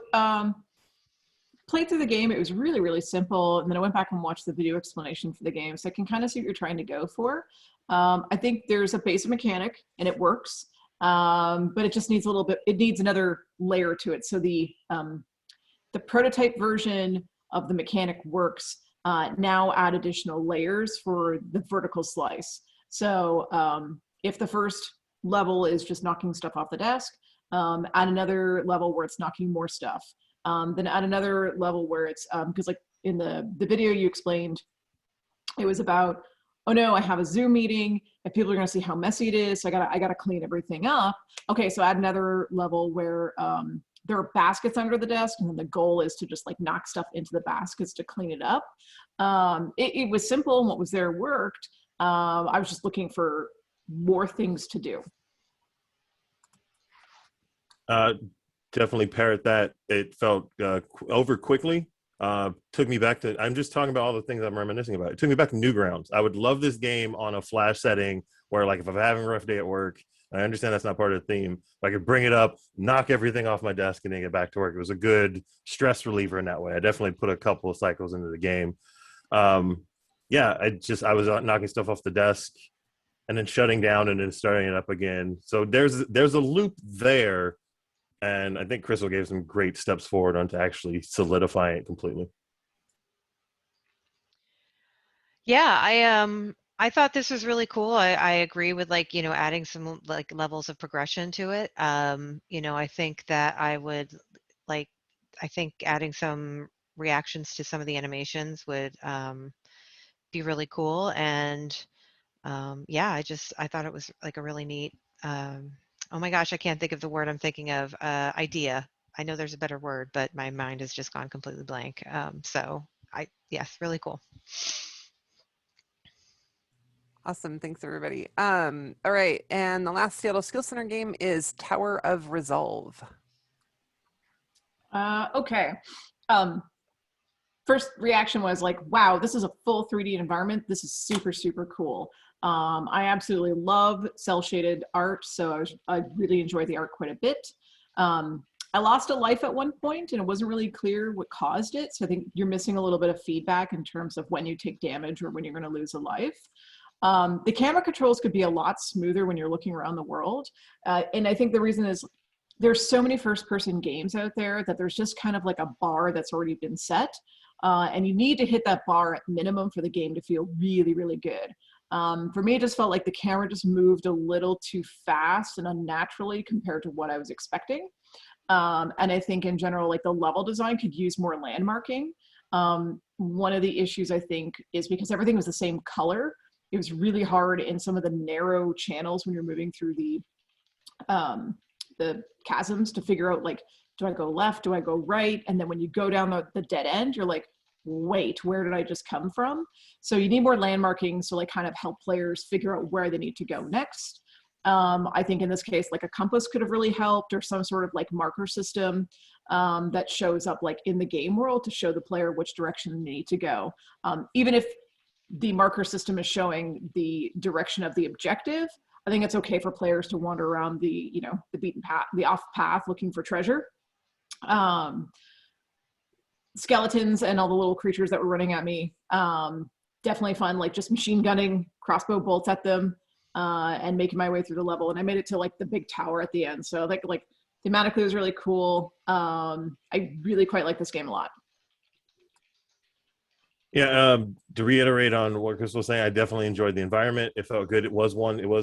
played through the game. It was really, really simple. And then I went back and watched the video explanation for the game. So I can kind of see what you're trying to go for. I think there's a basic mechanic and it works. But it just needs a little bit, it needs another layer to it. So the prototype version of the mechanic works. Now add additional layers for the vertical slice. So if the first level is just knocking stuff off the desk, add another level where it's knocking more stuff. Then add another level where it's, because like in the video you explained, it was about, oh no, I have a Zoom meeting and people are gonna see how messy it is, so I gotta clean everything up. Okay, so add another level where there are baskets under the desk, and then the goal is to just like knock stuff into the baskets to clean it up. It was simple, and what was there worked. I was just looking for more things to do. Definitely parrot that. It felt over quickly. Took me back to, I'm just talking about all the things I'm reminiscing about. It took me back to Newgrounds. I would love this game on a flash setting where, like, if I'm having a rough day at work, I understand that's not part of the theme, but I could bring it up, knock everything off my desk, and then get back to work. It was a good stress reliever in that way. I definitely put a couple of cycles into the game. Yeah, I was knocking stuff off the desk and then shutting down and then starting it up again. So there's a loop there. And I think Crystal gave some great steps forward onto actually solidifying it completely. Yeah, I thought this was really cool. I agree with, like, you know, adding some like levels of progression to it. You know, I think that I think adding some reactions to some of the animations would be really cool. And yeah, I thought it was like a really neat, oh my gosh, I can't think of the word I'm thinking of, idea. I know there's a better word, but my mind has just gone completely blank. So yes, really cool. Awesome. Thanks, everybody. All right. And the last Seattle Skills Center game is Tower of Resolve. Okay. First reaction was like, wow, this is a full 3D environment. This is super, super cool. I absolutely love cel shaded art, so I really enjoyed the art quite a bit. I lost a life at one point, and it wasn't really clear what caused it. So I think you're missing a little bit of feedback in terms of when you take damage or when you're going to lose a life. The camera controls could be a lot smoother when you're looking around the world. And I think the reason is there's so many first-person games out there that there's just kind of like a bar that's already been set. And you need to hit that bar at minimum for the game to feel really, really good. For me, it just felt like the camera just moved a little too fast and unnaturally compared to what I was expecting. And I think in general, like the level design could use more landmarking. One of the issues I think is because everything was the same color, it was really hard in some of the narrow channels when you're moving through the chasms to figure out, like, do I go left? Do I go right? And then when you go down the dead end, you're like, wait, where did I just come from? So you need more landmarking to like kind of help players figure out where they need to go next. I think in this case, like a compass could have really helped, or some sort of like marker system that shows up like in the game world to show the player which direction they need to go. Even if the marker system is showing the direction of the objective, I think it's okay for players to wander around the beaten path, the off path, looking for treasure. Skeletons and all the little creatures that were running at me, definitely fun, like just machine gunning crossbow bolts at them and making my way through the level. And I made it to like the big tower at the end. So like thematically it was really cool. I really quite like this game a lot. Yeah, to reiterate on what Chris was saying, I definitely enjoyed the environment. It felt good. It was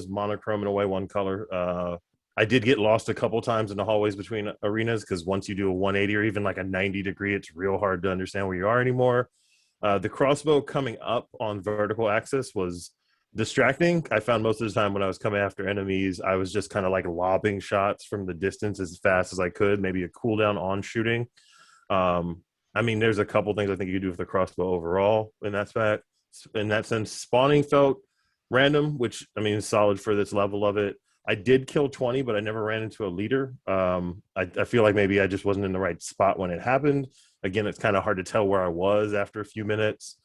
monochrome in a way, one color. I did get lost a couple times in the hallways between arenas because once you do a 180 or even like a 90-degree, it's real hard to understand where you are anymore. The crossbow coming up on vertical axis was distracting. I found most of the time when I was coming after enemies, I was just kind of like lobbing shots from the distance as fast as I could, maybe a cooldown on shooting. I mean, there's a couple things I think you could do with the crossbow overall in that fact. In that sense, spawning felt random, which I mean is solid for this level of it. I did kill 20, but I never ran into a leader. I feel like maybe I just wasn't in the right spot when it happened. Again, it's kind of hard to tell where I was after a few minutes.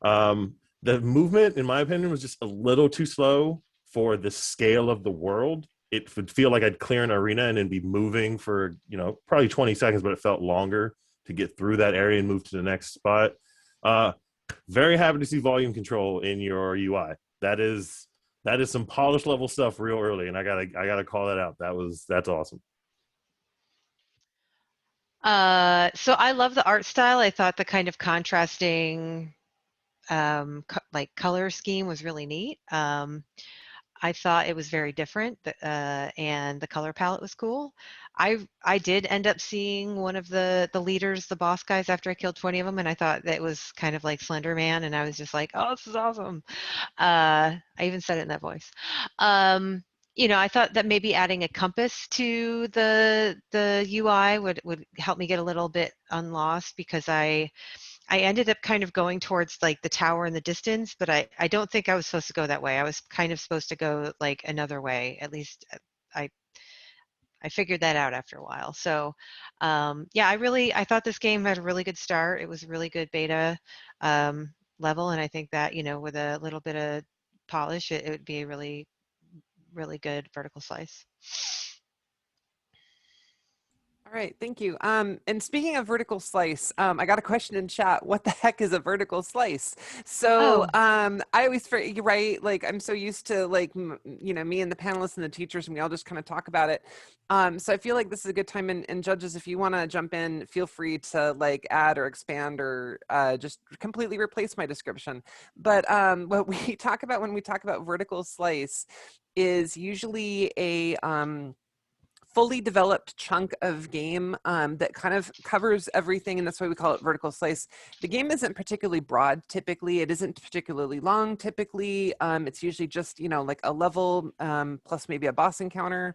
The movement, in my opinion, was just a little too slow for the scale of the world. It would feel like I'd clear an arena and then be moving for, probably 20 seconds, but it felt longer to get through that area and move to the next spot. Very happy to see volume control in your UI. That is some polished level stuff real early, and I gotta call that out. That's awesome. So I love the art style. I thought the kind of contrasting like color scheme was really neat. I thought it was very different, and the color palette was cool. I did end up seeing one of the leaders, the boss guys, after I killed 20 of them, and I thought that was kind of like Slender Man, and I was just like, oh, this is awesome. I even said it in that voice. I thought that maybe adding a compass to the UI would help me get a little bit unlost, because I ended up kind of going towards like the tower in the distance, but I don't think I was supposed to go that way. I was kind of supposed to go like another way. At least I figured that out after a while. So yeah, I thought this game had a really good start. It was a really good beta level, and I think that with a little bit of polish, it would be a really, really good vertical slice. All right, thank you. And speaking of vertical slice, I got a question in chat. What the heck is a vertical slice? So I always forget, right? Like I'm so used to like, me and the panelists and the teachers, and we all just kind of talk about it. So I feel like this is a good time, and judges, if you want to jump in, feel free to like add or expand or just completely replace my description. But what we talk about when we talk about vertical slice is usually a fully developed chunk of game that kind of covers everything, and that's why we call it vertical slice. The game isn't particularly broad typically. It isn't particularly long typically. It's usually just, like a level plus maybe a boss encounter.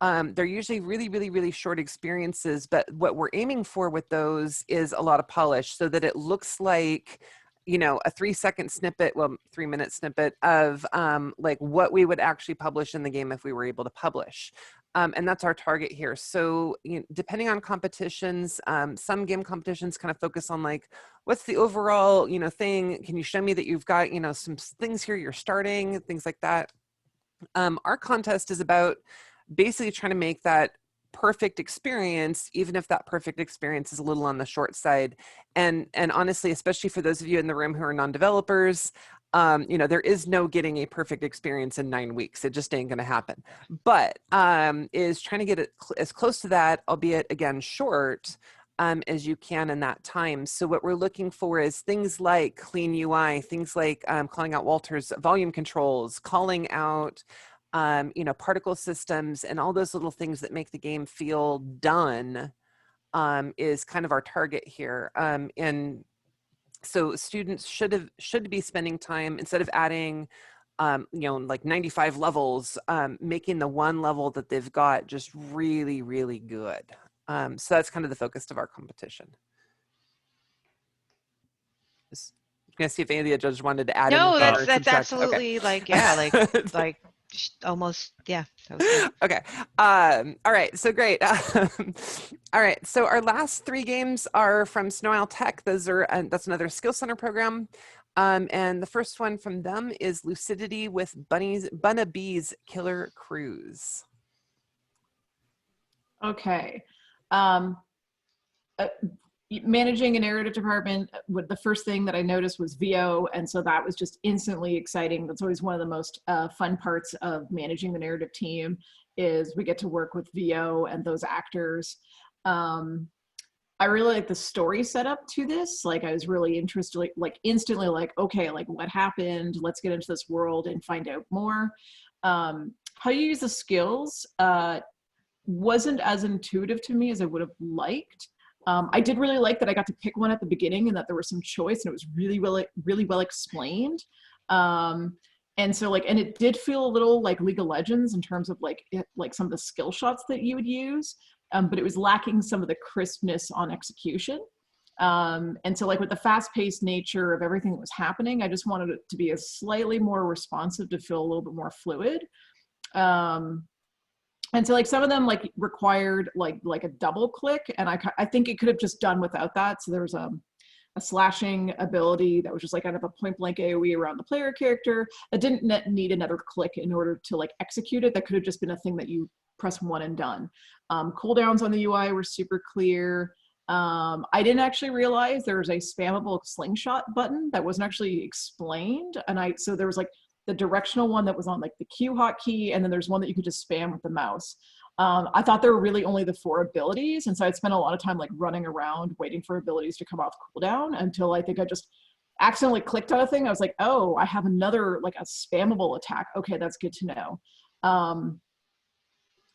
They're usually really, really, really short experiences, but what we're aiming for with those is a lot of polish so that it looks like a 3-second snippet, 3-minute snippet of like what we would actually publish in the game if we were able to publish. And that's our target here. So depending on competitions, some game competitions kind of focus on like, what's the overall, thing? Can you show me that you've got, some things here you're starting, things like that. Our contest is about basically trying to make that perfect experience, even if that perfect experience is a little on the short side. And honestly, especially for those of you in the room who are non-developers, there is no getting a perfect experience in 9 weeks. It just ain't going to happen. But is trying to get it as close to that, albeit again short, as you can in that time. So what we're looking for is things like clean UI, things like calling out Walter's volume controls, calling out particle systems, and all those little things that make the game feel done is kind of our target here. And so students should be spending time, instead of adding, like 95 levels, making the one level that they've got just really, really good. So that's kind of the focus of our competition. Just gonna see if any of the judges wanted to add. No, anything that's absolutely okay. like, yeah, like almost, yeah. That was good. Okay. All right. So great. All right. So our last 3 games are from Snow Isle Tech. Those are, that's another Skill Center program. And the first one from them is Lucidity with Bunna Bee's Killer Cruise. Okay. Managing a narrative department, the first thing that I noticed was VO, and so that was just instantly exciting. That's always one of the most fun parts of managing the narrative team, is we get to work with VO and those actors. I really like the story setup to this. Like, I was really interested, like instantly like, okay, like what happened? Let's get into this world and find out more. How you use the skills wasn't as intuitive to me as I would have liked. I did really like that I got to pick one at the beginning and that there was some choice and it was really well explained. And so like, and it did feel a little like League of Legends in terms of like some of the skill shots that you would use, but it was lacking some of the crispness on execution. And so like with the fast-paced nature of everything that was happening, I just wanted it to be a slightly more responsive to feel a little bit more fluid. And so like some of them like required like a double click, and I think it could have just done without that. So there was a slashing ability that was just like kind of a point blank AoE around the player character that didn't need another click in order to like execute it. That could have just been a thing that you press one and done. Cooldowns on the UI were super clear. I didn't actually realize there was a spammable slingshot button that wasn't actually explained. And so there was like the directional one that was on like the Q hotkey, and then there's one that you could just spam with the mouse. I thought there were really only the 4 abilities, and so I'd spent a lot of time like running around waiting for abilities to come off cooldown until I think I just accidentally clicked on a thing. I was like, oh, I have another like a spammable attack. Okay, that's good to know.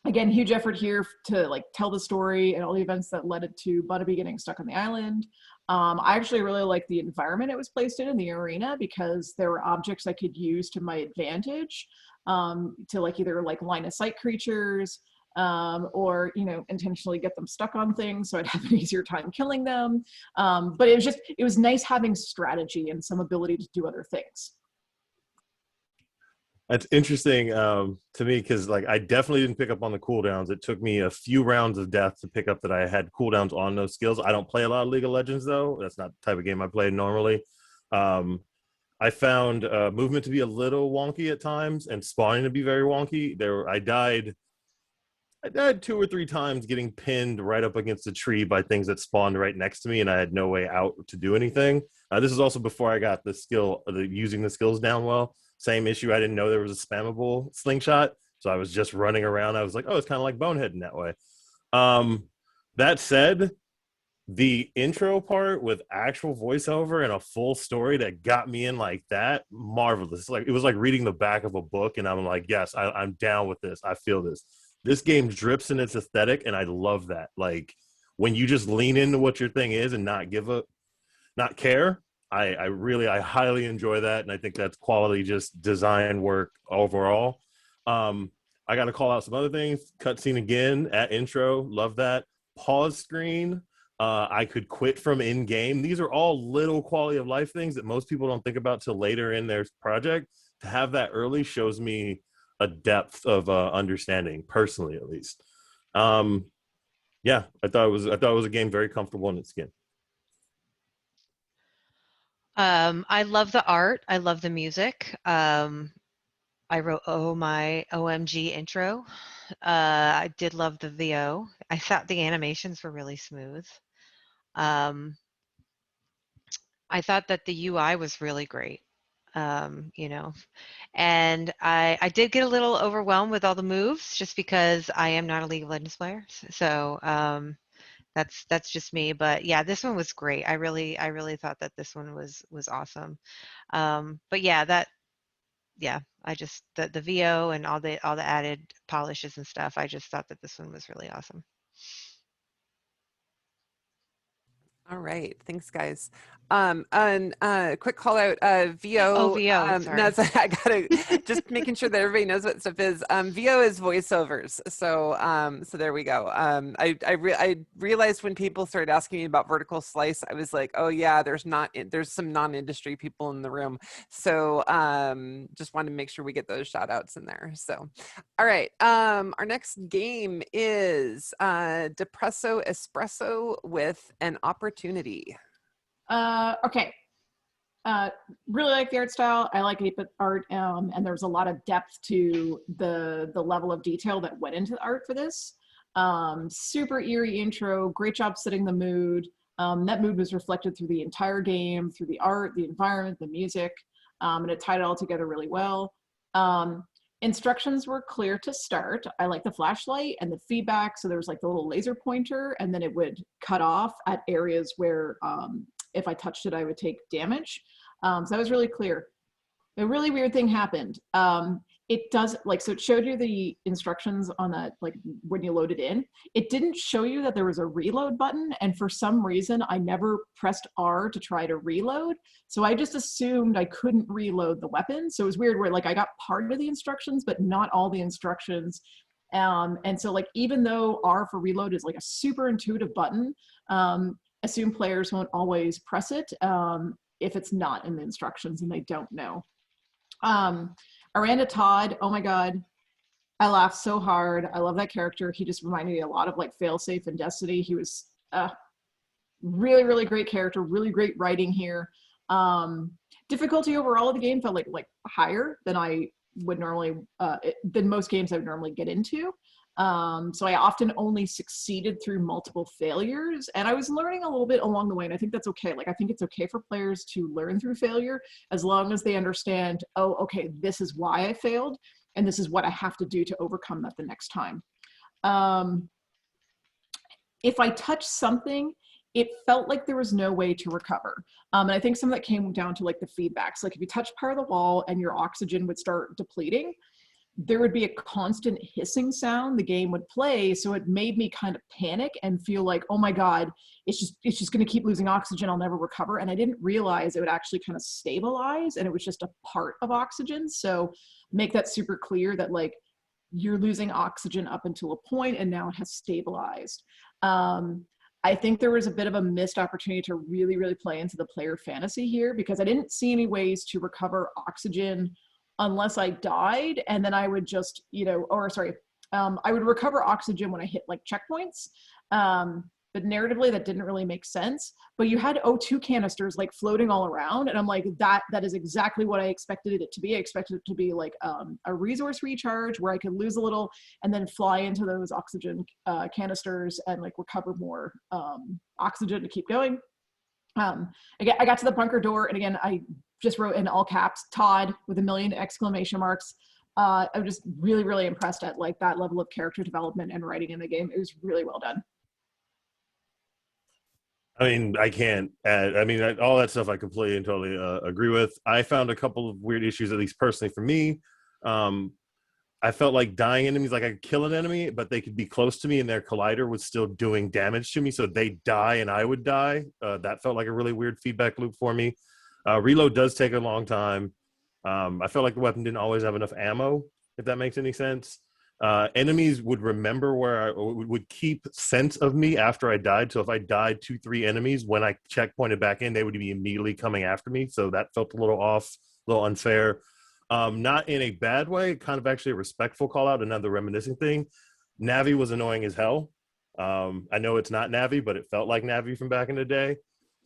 Again, huge effort here to like tell the story and all the events that led it to Bunneby getting stuck on the island. I actually really like the environment it was placed in the arena, because there were objects I could use to my advantage to like either like line of sight creatures or, you know, intentionally get them stuck on things so I'd have an easier time killing them. But it was nice having strategy and some ability to do other things. That's interesting to me, because like I definitely didn't pick up on the cooldowns. It took me a few rounds of death to pick up that I had cooldowns on those skills. I don't play a lot of League of Legends though. That's not the type of game I play normally. I found movement to be a little wonky at times and spawning to be very wonky. I died 2 or 3 times getting pinned right up against a tree by things that spawned right next to me, and I had no way out to do anything. This is also before I got the skill, using the skills down well. Same issue. I didn't know there was a spammable slingshot, so I was just running around. I was like, oh, it's kind of like Bonehead in that way. That said, the intro part with actual voiceover and a full story that got me in like that, marvelous. Like it was like reading the back of a book, and I'm like, yes, I'm down with this. I feel this. This game drips in its aesthetic, and I love that. Like when you just lean into what your thing is and not care. I highly enjoy that, and I think that's quality just design work overall. I got to call out some other things. Cutscene again at intro, love that. Pause screen, I could quit from in-game. These are all little quality of life things that most people don't think about till later in their project. To have that early shows me a depth of understanding, personally at least. Yeah, I thought it was a game very comfortable in its skin. I love the art. I love the music. I wrote, oh, my OMG intro. I did love the VO. I thought the animations were really smooth. I thought that the UI was really great. You know, and I did get a little overwhelmed with all the moves just because I am not a League of Legends player. So that's just me. But yeah, this one was great. I really thought that this one was awesome. But yeah, I just the VO and all the added polishes and stuff. I just thought that this one was really awesome. All right, thanks, guys. And quick call out, VO. Oh, VO, sorry. No, I gotta just making sure that everybody knows what stuff is. VO is voiceovers. So so there we go. I realized when people started asking me about vertical slice, I was like, oh yeah, there's some non-industry people in the room. So just wanted to make sure we get those shout outs in there. So all right, our next game is Depresso Espresso with an Opportunity. Okay. Really like the art style. I like 8-bit art, and there's a lot of depth to the level of detail that went into the art for this. Super eerie intro, great job setting the mood. That mood was reflected through the entire game, through the art, the environment, the music, and it tied it all together really well. Instructions were clear to start. I like the flashlight and the feedback. So there was like the little laser pointer, and then it would cut off at areas where if I touched it, I would take damage. So that was really clear. A really weird thing happened. it does, like, so it showed you the instructions on that, like when you load it in. It didn't show you that there was a reload button, and for some reason I never pressed R to try to reload, so I just assumed I couldn't reload the weapon. So it was weird where like I got part of the instructions but not all the instructions. And so like even though R for reload is like a super intuitive button, assume players won't always press it if it's not in the instructions and they don't know. Aranda Todd, oh my God, I laughed so hard. I love that character. He just reminded me a lot of like Failsafe and Destiny. He was really, really great character, really great writing here. Difficulty overall of the game felt like higher than I would normally, than most games I would normally get into. So I often only succeeded through multiple failures, and I was learning a little bit along the way, and I think that's okay. Like, I think it's okay for players to learn through failure as long as they understand, oh, okay, this is why I failed, and this is what I have to do to overcome that the next time. If I touched something, it felt like there was no way to recover. And I think some of that came down to like the feedbacks. Like if you touch part of the wall and your oxygen would start depleting, there would be a constant hissing sound the game would play. So it made me kind of panic and feel like, oh my God, it's just going to keep losing oxygen. I'll never recover. And I didn't realize it would actually kind of stabilize, and it was just a part of oxygen. So make that super clear that like you're losing oxygen up until a point and now it has stabilized. I think there was a bit of a missed opportunity to really, really play into the player fantasy here, because I didn't see any ways to recover oxygen unless I died, and then I would just, I would recover oxygen when I hit like checkpoints. But narratively, that didn't really make sense. But you had O2 canisters like floating all around, and I'm like, that is exactly what I expected it to be. I expected it to be like a resource recharge where I could lose a little and then fly into those oxygen canisters and like recover more oxygen to keep going. Again, I got to the bunker door, and again, I just wrote in all caps, Todd, with a million exclamation marks. I'm just really, really impressed at like that level of character development and writing in the game. It was really well done. I mean, I can't add, I mean, all that stuff I completely and totally agree with. I found a couple of weird issues, at least personally for me. I felt like dying enemies, like I could kill an enemy, but they could be close to me and their collider was still doing damage to me. So they die and I would die. That felt like a really weird feedback loop for me. Reload does take a long time. I felt like the weapon didn't always have enough ammo, if that makes any sense. Enemies would remember where I would keep sense of me after I died. So if I died 2-3 enemies, when I checkpointed back in, they would be immediately coming after me. So that felt a little off, a little unfair. Not in a bad way, kind of actually a respectful call out, another reminiscing thing. Navi was annoying as hell. I know it's not Navi, but it felt like Navi from back in the day.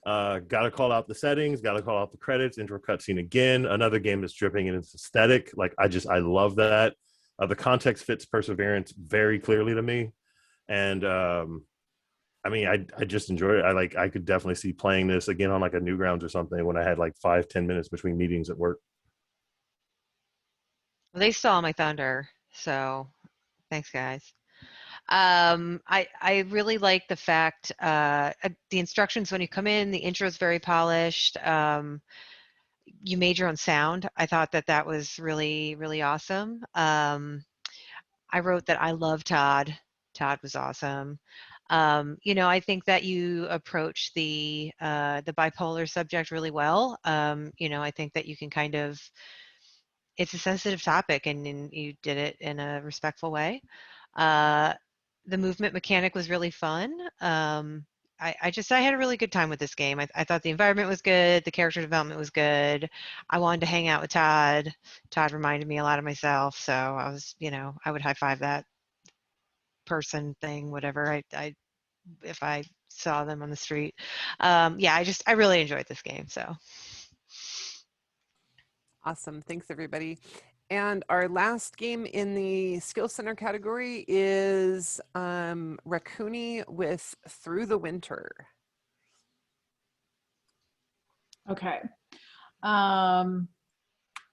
Gotta call out the settings, gotta call out the credits, intro cutscene again. Another game that's dripping in its aesthetic. Like I love that. The context fits Perseverance very clearly to me. And I mean, I just enjoyed it. I could definitely see playing this again on like a Newgrounds or something when I had like 5-10 minutes between meetings at work. Well, they stole my thunder, so thanks, guys. I really like the fact the instructions when you come in, the intro is very polished. You made your own sound. I thought that was really, really awesome. I wrote that I love Todd. Todd was awesome. I think that you approach the bipolar subject really well. I think that you can kind of, it's a sensitive topic, and you did it in a respectful way. The movement mechanic was really fun. I had a really good time with this game. I thought the environment was good. The character development was good. I wanted to hang out with Todd. Todd reminded me a lot of myself. So I was, I would high five that person thing, whatever. If I saw them on the street. I really enjoyed this game. So. Awesome. Thanks, everybody. And our last game in the Skill Center category is Raccoony with Through the Winter. Okay.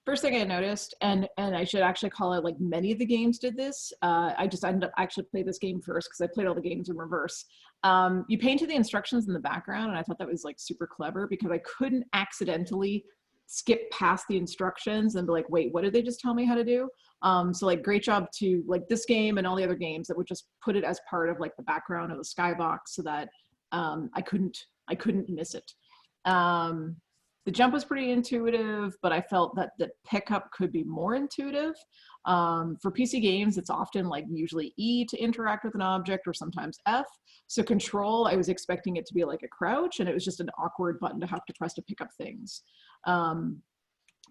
First thing I noticed, and I should actually call it like many of the games did this. I just ended up actually playing this game first because I played all the games in reverse. You painted the instructions in the background, and I thought that was like super clever because I couldn't accidentally skip past the instructions and be like, wait, what did they just tell me how to do? So like great job to like this game and all the other games that would just put it as part of like the background of the skybox so that I couldn't miss it. The jump was pretty intuitive, but I felt that the pickup could be more intuitive. For PC games, it's often like usually E to interact with an object or sometimes F. So control, I was expecting it to be like a crouch, and it was just an awkward button to have to press to pick up things. The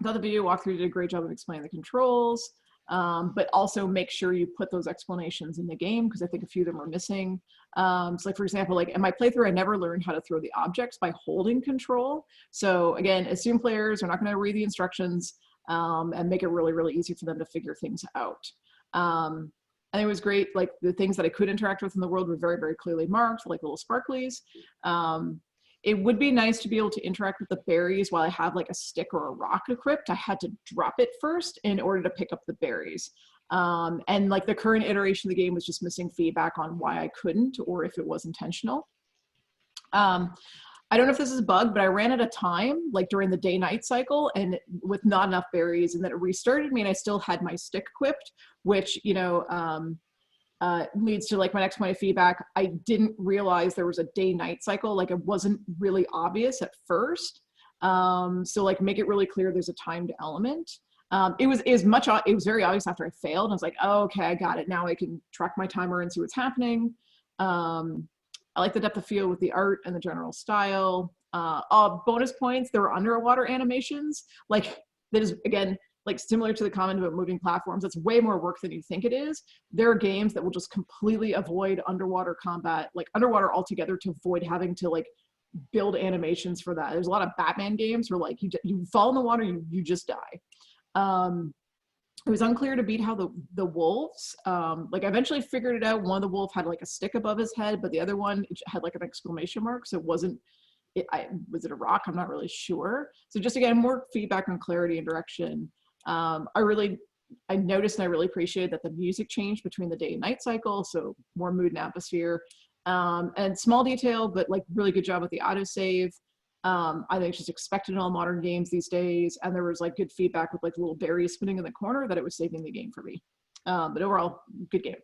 video walkthrough did a great job of explaining the controls, but also make sure you put those explanations in the game because I think a few of them are missing. So like, for example, like in my playthrough, I never learned how to throw the objects by holding control. So again, assume players are not going to read the instructions and make it really, really easy for them to figure things out. And it was great. Like the things that I could interact with in the world were very, very clearly marked, like little sparklies. It would be nice to be able to interact with the berries while I have like a stick or a rock equipped. I had to drop it first in order to pick up the berries. And like the current iteration of the game was just missing feedback on why I couldn't or if it was intentional. I don't know if this is a bug, but I ran out of time like during the day-night cycle and with not enough berries, and then it restarted me and I still had my stick equipped, which, you know, leads to like my next point of feedback. I didn't realize there was a day-night cycle. Like it wasn't really obvious at first. So like make it really clear there's a timed element. It was very obvious after I failed. I was like, oh, okay, I got it. Now I can track my timer and see what's happening. I like the depth of field with the art and the general style. Bonus points, there were underwater animations. Like that is, again, like similar to the comment about moving platforms, it's way more work than you think it is. There are games that will just completely avoid underwater combat, like underwater altogether, to avoid having to like build animations for that. There's a lot of Batman games where like you fall in the water, you just die. It was unclear to beat how the wolves, like I eventually figured it out. One of the wolves had like a stick above his head, but the other one had like an exclamation mark. So it wasn't, was it a rock? I'm not really sure. So just again, more feedback on clarity and direction. I noticed and I really appreciated that the music changed between the day and night cycle. So more mood and atmosphere, and small detail, but like really good job with the autosave. I think it's just expected in all modern games these days. And there was like good feedback with like little berries spinning in the corner that it was saving the game for me. But overall, good game.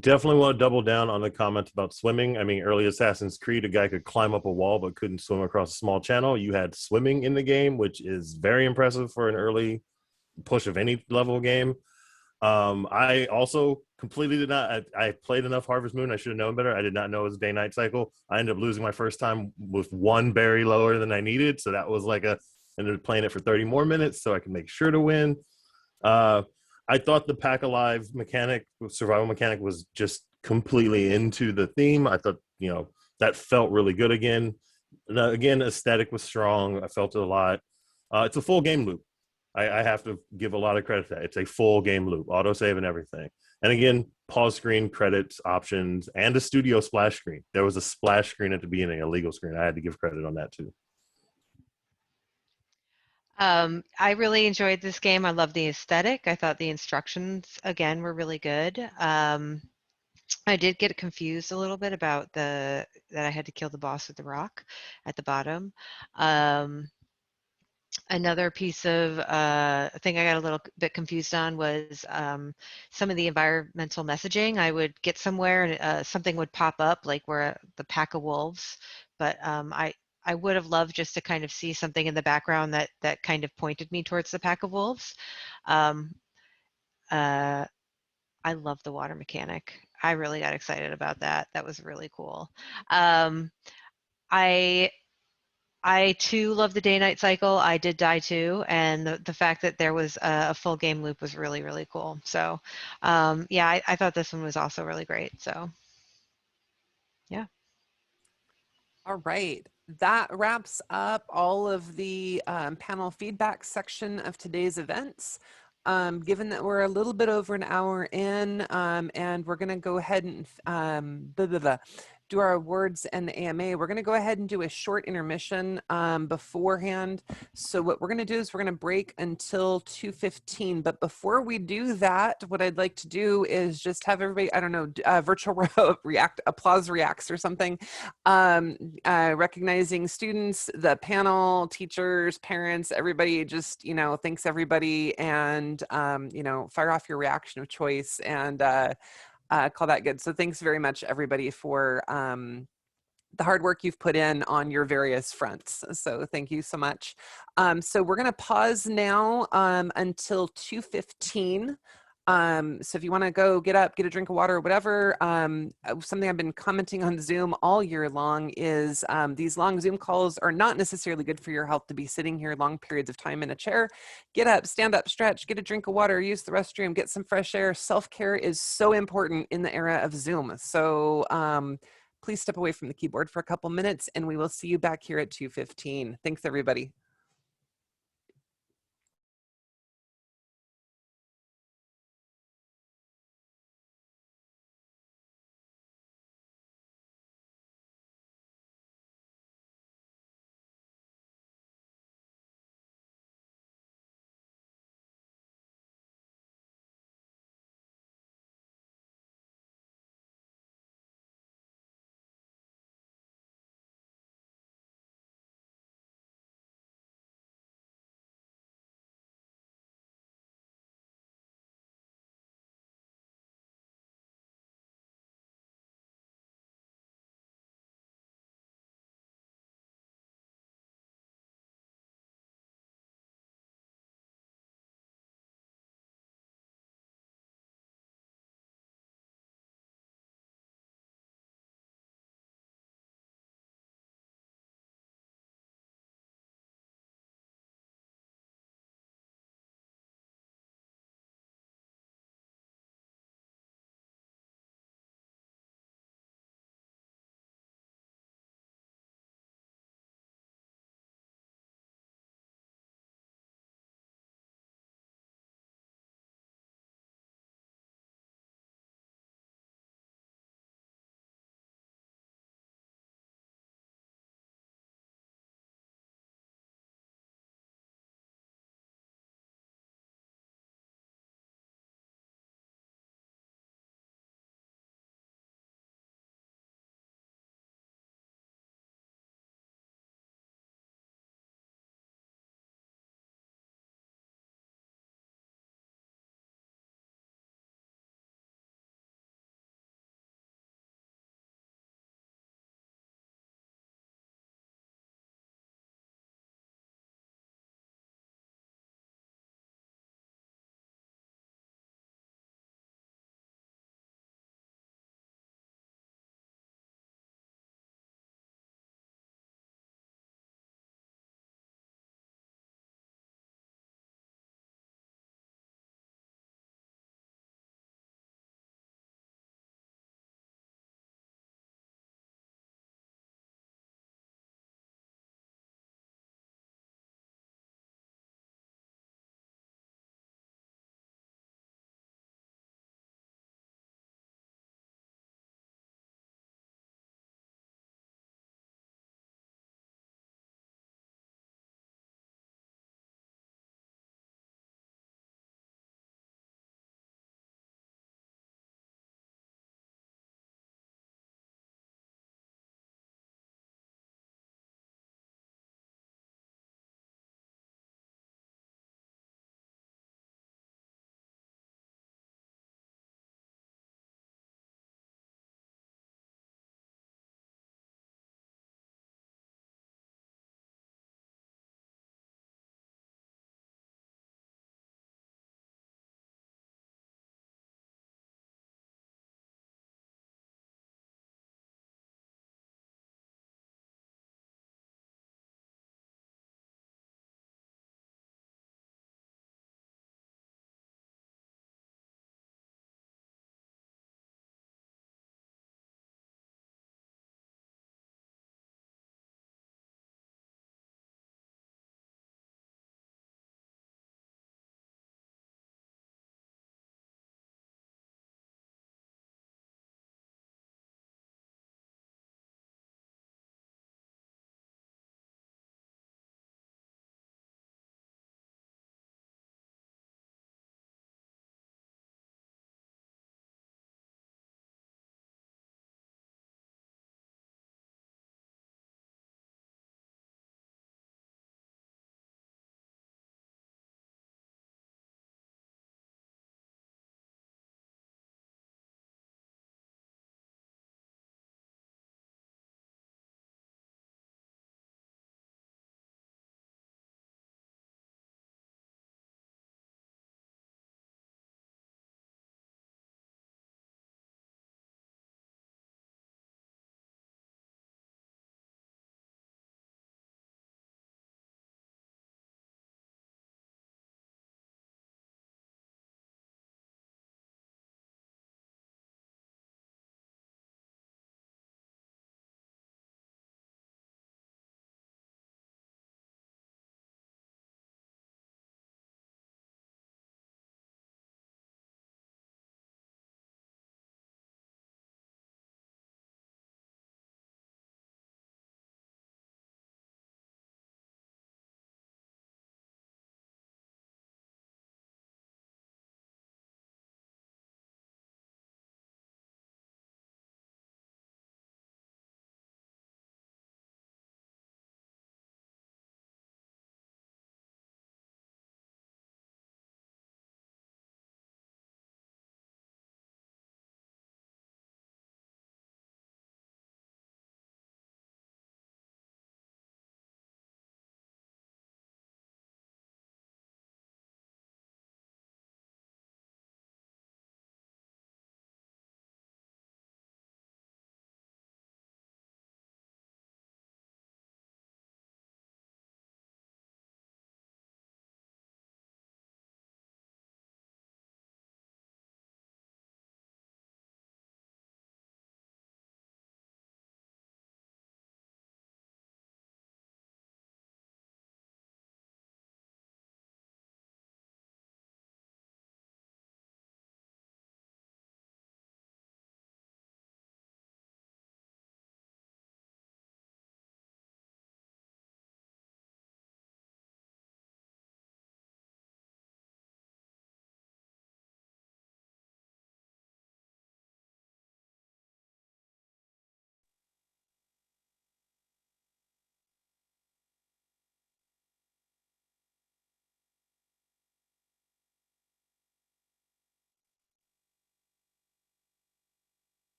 Definitely want to double down on the comment about swimming. I mean, early Assassin's Creed, a guy could climb up a wall but couldn't swim across a small channel. You had swimming in the game, which is very impressive for an early push of any level game. I also completely did not. I played enough Harvest Moon. I should have known better. I did not know it was a day-night cycle. I ended up losing my first time with one berry lower than I needed. So that was like ended up playing it for 30 more minutes so I could make sure to win. I thought the pack alive mechanic, survival mechanic, was just completely into the theme. I thought, you know, that felt really good again. Again, aesthetic was strong. I felt it a lot. It's a full game loop. I have to give a lot of credit to that. It's a full game loop, autosave and everything. And again, pause screen, credits, options, and a studio splash screen. There was a splash screen at the beginning, a legal screen. I had to give credit on that too. I really enjoyed this game. I love the aesthetic. I thought the instructions, again, were really good. I did get confused a little bit about that I had to kill the boss with the rock at the bottom. Another piece of thing I got a little bit confused on was some of the environmental messaging. I would get somewhere and something would pop up, like where the pack of wolves, but I would have loved just to kind of see something in the background that kind of pointed me towards the pack of wolves. I love the water mechanic. I really got excited about that. That was really cool. I too love the day-night cycle. I did die too, and the fact that there was a full game loop was really, really cool. So yeah, I thought this one was also really great. So yeah. All right. That wraps up all of the panel feedback section of today's events. Given that we're a little bit over an hour in, and we're going to go ahead and do our awards and the AMA, we're going to go ahead and do a short intermission beforehand. So what we're going to do is we're going to break until 2:15. But before we do that, what I'd like to do is just have everybody, I don't know, virtual applause reacts or something, recognizing students, the panel, teachers, parents, everybody. Just, you know, thanks everybody, and you know, fire off your reaction of choice and call that good. So thanks very much everybody for the hard work you've put in on your various fronts. So thank you so much. So we're going to pause now until 2:15. So if you want to go get up, get a drink of water or whatever, something I've been commenting on Zoom all year long is these long Zoom calls are not necessarily good for your health to be sitting here long periods of time in a chair. Get up, stand up, stretch, get a drink of water, use the restroom, get some fresh air. Self-care is so important in the era of Zoom. So please step away from the keyboard for a couple minutes and we will see you back here at 2:15. Thanks everybody.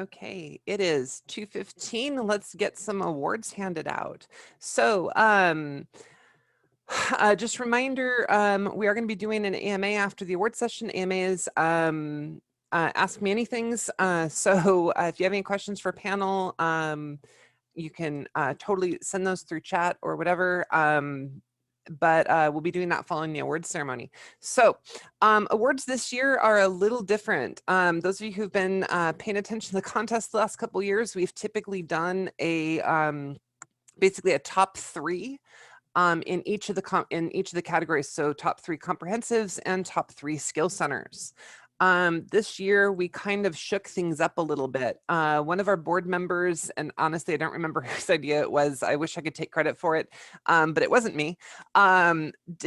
Okay, it is 2:15. Let's get some awards handed out. So, just a reminder, we are going to be doing an AMA after the award session. AMA is Ask Me Anythings. So if you have any questions for panel, you can totally send those through chat or whatever. But we'll be doing that following the awards ceremony. So awards this year are a little different. Those of you who've been paying attention to the contest the last couple of years, we've typically done a basically a top 3 in each of the categories. So top 3 comprehensives and top 3 skill centers. This year we kind of shook things up a little bit. One of our board members, and honestly, I don't remember whose idea it was. I wish I could take credit for it, but it wasn't me. Wanted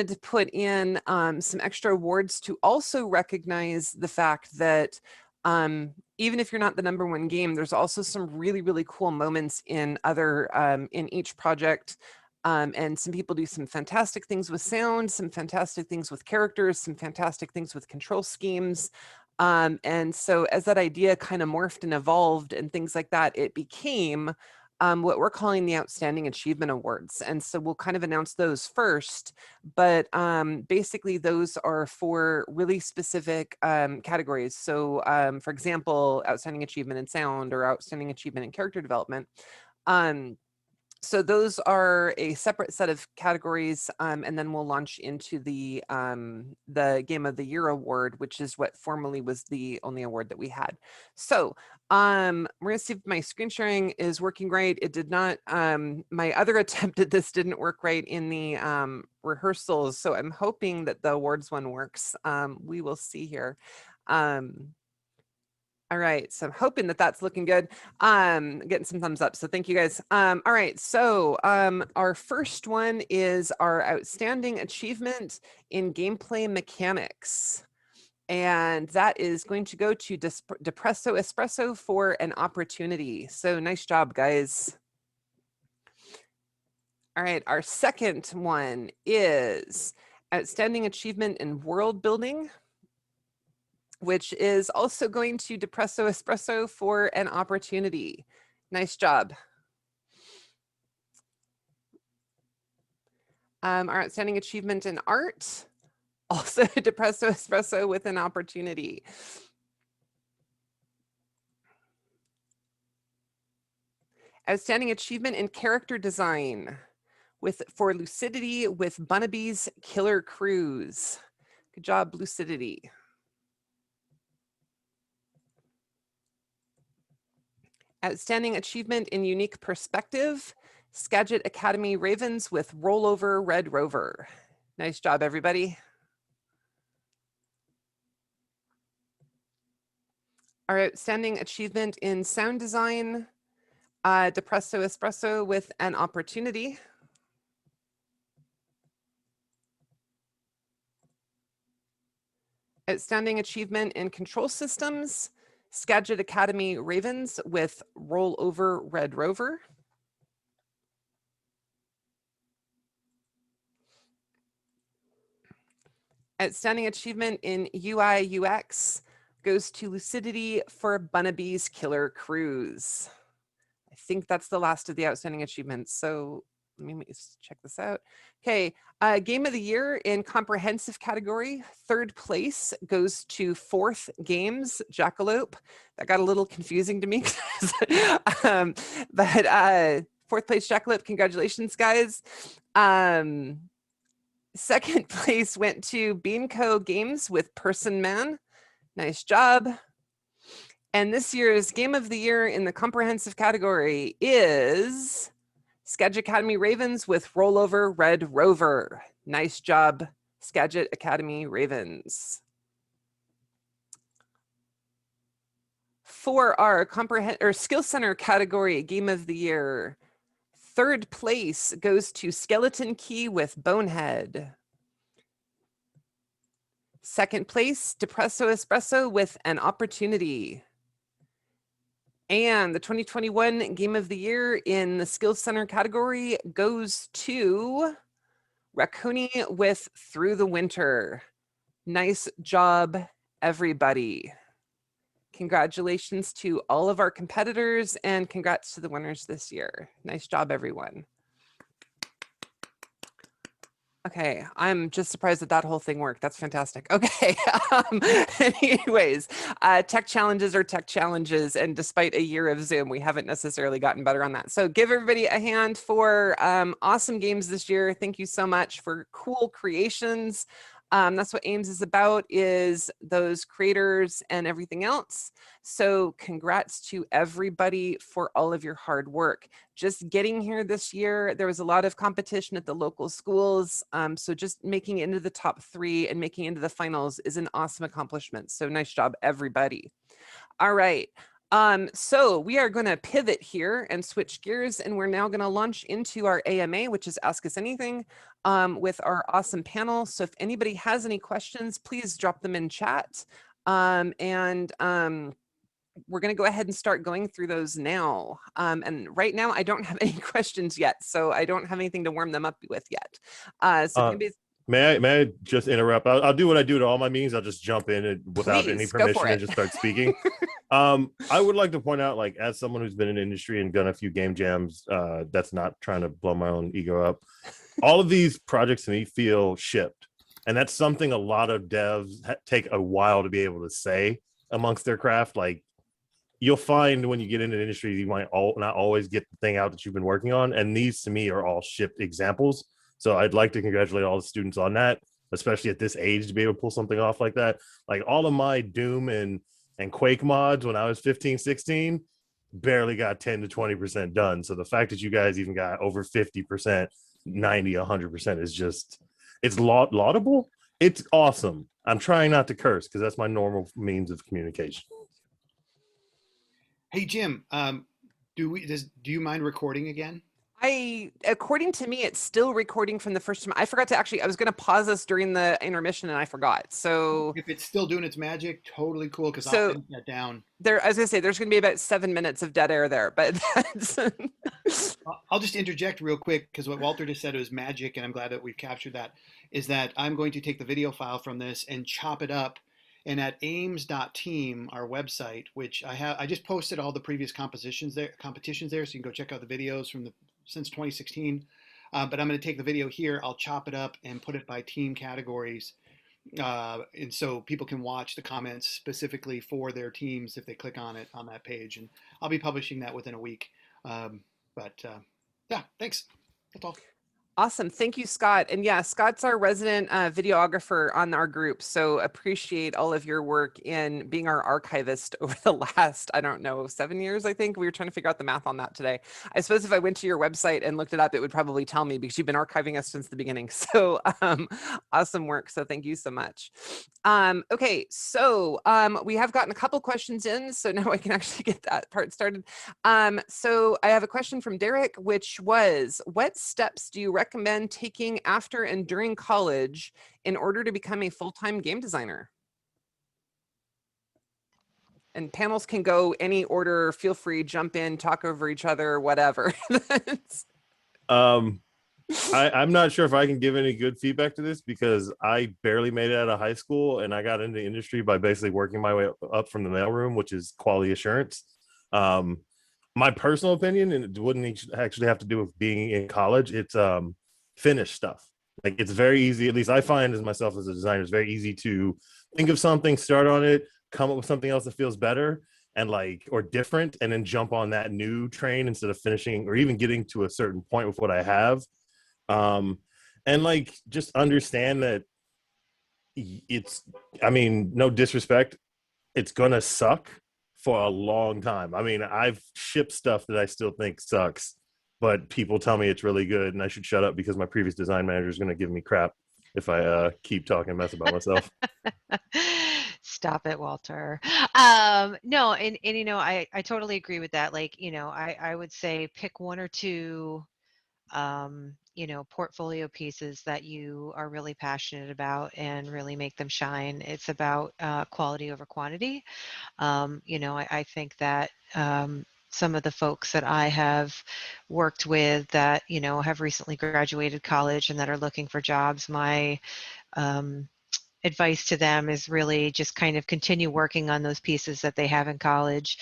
to put in some extra awards to also recognize the fact that even if you're not the #1 game, there's also some really, really cool moments in other in each project. And some people do some fantastic things with sound, some fantastic things with characters, some fantastic things with control schemes. And so as that idea kind of morphed and evolved and things like that, it became what we're calling the Outstanding Achievement Awards. And so we'll kind of announce those first, but basically those are for really specific categories. So for example, Outstanding Achievement in Sound or Outstanding Achievement in Character Development. So those are a separate set of categories, and then we'll launch into the Game of the Year award, which is what formerly was the only award that we had. So we're gonna see if my screen sharing is working right. It did not. My other attempt at this didn't work right in the rehearsals, so I'm hoping that the awards one works. We will see here. All right, so I'm hoping that that's looking good. Getting some thumbs up, so thank you guys. All right, so our first one is our Outstanding Achievement in Gameplay Mechanics. And that is going to go to Depresso Espresso for an opportunity. So nice job, guys. All right, our second one is Outstanding Achievement in World Building, which is also going to Depresso Espresso for an opportunity. Nice job. Our Outstanding Achievement in Art, also Depresso Espresso with an opportunity. Outstanding Achievement in Character Design for Lucidity with Bunnaby's Killer Cruise. Good job, Lucidity. Outstanding Achievement in Unique Perspective, Skagit Academy Ravens with Rollover Red Rover. Nice job, everybody. Our Outstanding Achievement in Sound Design, Depresso Espresso with an opportunity. Outstanding Achievement in Control Systems, Skagit Academy Ravens with Rollover Red Rover. Outstanding Achievement in UI UX goes to Lucidity for Bunnaby's Killer Cruise. I think that's the last of the outstanding achievements. So let me check this out. Okay, Game of the Year in Comprehensive category, 3rd place goes to Fourth Games Jackalope. That got a little confusing to me. But 4th place Jackalope, congratulations, guys. 2nd place went to Beanco Games with Person Man. Nice job. And this year's Game of the Year in the Comprehensive category is Skagit Academy Ravens with Rollover Red Rover. Nice job, Skagit Academy Ravens. For our Skill Center category Game of the Year, 3rd place goes to Skeleton Key with Bonehead. 2nd place, Depresso Espresso with an opportunity. And the 2021 Game of the Year in the Skills Center category goes to Raccoony with Through the Winter. Nice job, everybody. Congratulations to all of our competitors and congrats to the winners this year. Nice job, everyone. Okay, I'm just surprised that that whole thing worked. That's fantastic. Okay, anyways, tech challenges are tech challenges, and despite a year of Zoom, we haven't necessarily gotten better on that. So give everybody a hand for awesome games this year. Thank you so much for cool creations. That's what AIMS is about, is those creators and everything else. So congrats to everybody for all of your hard work. Just getting here this year, there was a lot of competition at the local schools. So just making it into the top 3 and making it into the finals is an awesome accomplishment. So nice job, everybody. All right. So we are going to pivot here and switch gears, and we're now going to launch into our AMA, which is Ask Us Anything, with our awesome panel. So if anybody has any questions, please drop them in chat. We're going to go ahead and start going through those now. And right now, I don't have any questions yet, so I don't have anything to warm them up with yet. So if anybody's May I just interrupt? I'll do what I do to all my meetings. I'll just jump in and without any Please, go for permission and it. just start speaking. I would like to point out, like, as someone who's been in the industry and done a few game jams, that's not trying to blow my own ego up. All of these projects to me feel shipped. And that's something a lot of devs take a while to be able to say amongst their craft. Like, you'll find when you get into the industry, you might not always get the thing out that you've been working on. And these to me are all shipped examples. So I'd like to congratulate all the students on that, especially at this age, to be able to pull something off like that. Like, all of my Doom and Quake mods when I was 15, 16, barely got 10 to 20% done. So the fact that you guys even got over 50%, 90, 100% is just, it's laudable. It's awesome. I'm trying not to curse because that's my normal means of communication. Hey, Jim, do you mind recording again? According to me, it's still recording from the first time. I forgot to I was going to pause us during the intermission and I forgot. So if it's still doing its magic, totally cool, because So- I'll edit that down. there, as I say, there's going to be about 7 minutes of dead air there, but that's I'll just interject real quick, because what Walter just said was magic, and I'm glad that we've captured that, is that I'm going to take the video file from this and chop it up. And at aims.team, our website, which I just posted all the previous competitions there, so you can go check out the videos from since 2016. But I'm going to take the video here, I'll chop it up and put it by team categories. And so people can watch the comments specifically for their teams if they click on it on that page. And I'll be publishing that within a week. Yeah, thanks. That's all. awesome. Thank you, Scott. And yeah, Scott's our resident videographer on our group. So appreciate all of your work in being our archivist over the last, I don't know, 7 years, I think. We were trying to figure out the math on that today. I suppose if I went to your website and looked it up, it would probably tell me because you've been archiving us since the beginning. So awesome work. So thank you so much. Okay, so we have gotten a couple questions in, so now I can actually get that part started. So I have a question from Derek, which was, what steps do you recommend taking after and during college in order to become a full-time game designer? And panels can go any order, feel free, jump in, talk over each other, whatever. I'm not sure if I can give any good feedback to this because I barely made it out of high school and I got into the industry by basically working my way up from the mailroom, which is quality assurance. My personal opinion, and it wouldn't actually have to do with being in college, it's finished stuff. Like, it's very easy, at least I find as myself as a designer, it's very easy to think of something, start on it, come up with something else that feels better and or different, and then jump on that new train instead of finishing or even getting to a certain point with what I have. And just understand that no disrespect, it's gonna suck for a long time. I mean, I've shipped stuff that I still think sucks, but people tell me it's really good and I should shut up because my previous design manager is gonna give me crap if I keep talking mess about myself. Stop it, Walter. No, and I totally agree with that. I would say pick one or two portfolio pieces that you are really passionate about and really make them shine. It's about quality over quantity. I think that some of the folks that I have worked with that, have recently graduated college and that are looking for jobs, my advice to them is really just kind of continue working on those pieces that they have in college.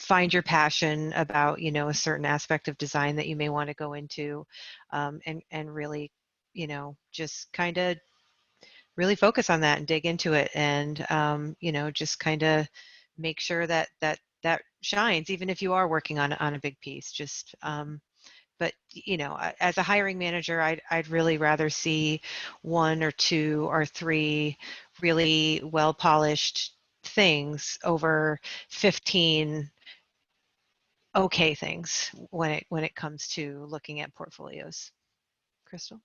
Find your passion about, you know, a certain aspect of design that you may want to go into, and really, you know, just kind of really focus on that and dig into it, and you know, just kind of make sure that that shines, even if you are working on a big piece. Just but you know, as a hiring manager, I'd really rather see 1 or 2 or 3 really well polished things over 15 okay things when it comes to looking at portfolios. Crystal?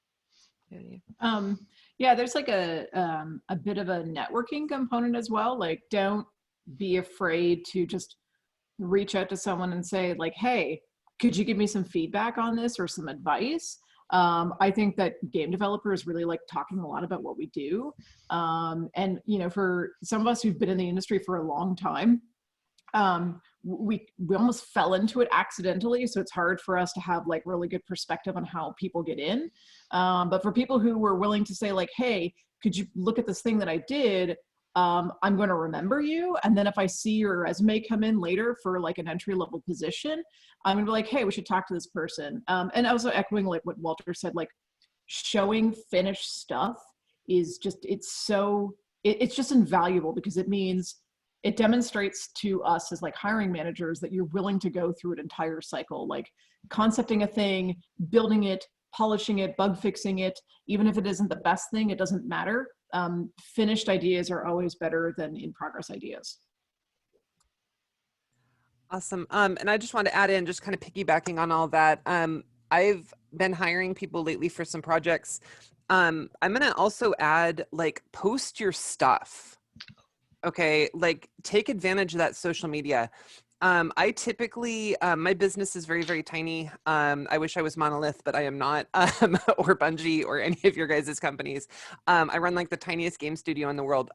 Yeah, there's like a bit of a networking component as well. Like, don't be afraid to just reach out to someone and say like, hey, could you give me some feedback on this or some advice? I think that game developers really like talking a lot about what we do. And, you know, for some of us who've been in the industry for a long time, we almost fell into it accidentally. So it's hard for us to have like really good perspective on how people get in. But for people who were willing to say like, hey, could you look at this thing that I did? I'm going to remember you. And then if I see your resume come in later for like an entry level position, I'm going to be like, hey, we should talk to this person. And also echoing like what Walter said, like showing finished stuff is just, it's just invaluable, because it means it demonstrates to us as like hiring managers that you're willing to go through an entire cycle, like concepting a thing, building it, polishing it, bug fixing it. Even if it isn't the best thing, it doesn't matter. Finished ideas are always better than in progress ideas. Awesome. And I just want to add in, just kind of piggybacking on all that. I've been hiring people lately for some projects. I'm going to also add, like, post your stuff. Okay. Like, take advantage of that social media. I typically, my business is very, very tiny. I wish I was Monolith, but I am not, or Bungie or any of your guys' companies. I run like the tiniest game studio in the world.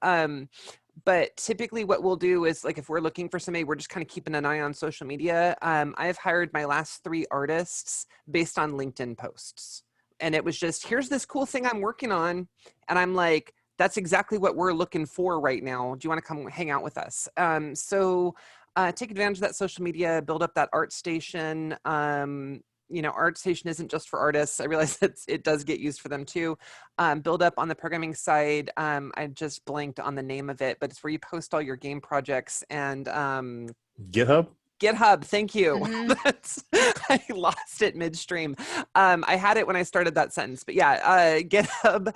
But typically what we'll do is, like, if we're looking for somebody, we're just kind of keeping an eye on social media. I've hired my last 3 artists based on LinkedIn posts. And it was just, here's this cool thing I'm working on. And I'm like, that's exactly what we're looking for right now. Do you want to come hang out with us? So take advantage of that social media, build up that art station. You know, art station isn't just for artists. I realize that it does get used for them too. Build up on the programming side. I just blanked on the name of it, but it's where you post all your game projects. And GitHub, thank you. I lost it midstream. I had it when I started that sentence, but yeah, GitHub,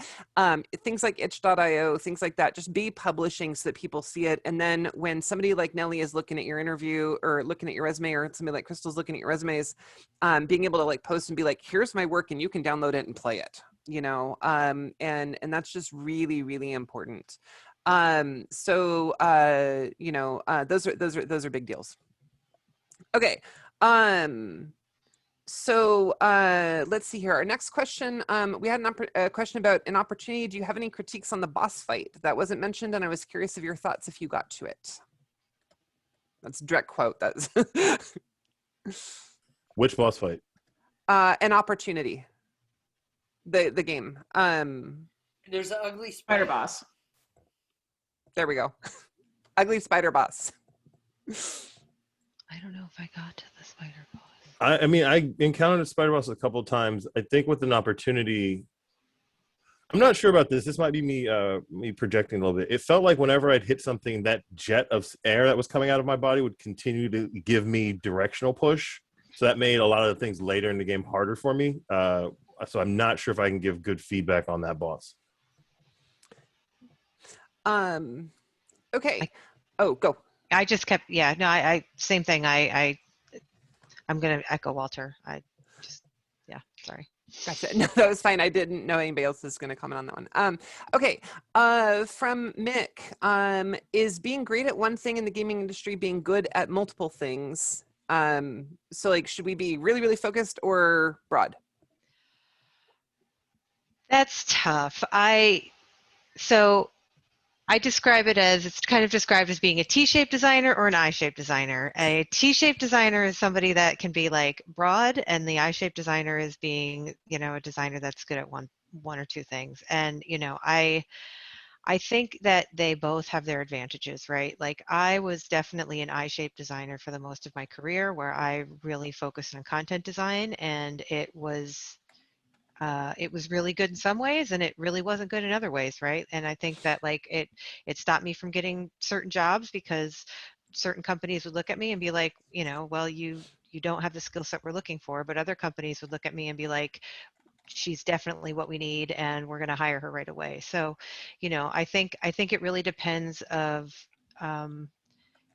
things like itch.io, things like that, just be publishing so that people see it. And then when somebody like Nelly is looking at your interview or looking at your resume, or somebody like Crystal's looking at your resumes, being able to like post and be like, here's my work and you can download it and play it, you know? And that's just really, really important. So you know, those are big deals. Okay. So let's see here. Our next question, we had a question about an opportunity. Do you have any critiques on the boss fight? That wasn't mentioned, and I was curious of your thoughts if you got to it. That's a direct quote. That's Which boss fight? An opportunity. The game. There's an ugly Spider boss. There we go. Ugly spider boss. I don't know if I got to the spider boss. I mean, I encountered a spider boss a couple of times. I think with an opportunity, I'm not sure about this. This might be me projecting a little bit. It felt like whenever I'd hit something, that jet of air that was coming out of my body would continue to give me directional push. So that made a lot of the things later in the game harder for me. So I'm not sure if I can give good feedback on that boss. Okay. Oh, go. I just kept, yeah, no, I same thing. I'm going to echo Walter. Yeah, sorry. Gotcha. No, that was fine. I didn't know anybody else was going to comment on that one. Okay. From Mick, is being great at one thing in the gaming industry being good at multiple things? So like, should we be really, really focused or broad? That's tough. I describe it as, it's kind of described as being a T-shaped designer or an I-shaped designer. A T-shaped designer is somebody that can be like broad, and the I-shaped designer is being, you know, a designer that's good at one or two things. And, you know, I I think that they both have their advantages, right? Like I was definitely an eye-shaped designer for the most of my career, where I really focused on content design, and it was really good in some ways and it really wasn't good in other ways, right? And I think that like it stopped me from getting certain jobs because certain companies would look at me and be like, you know, well, you don't have the skill set we're looking for, but other companies would look at me and be like, she's definitely what we need and we're going to hire her right away. So, you know, I think it really depends of um,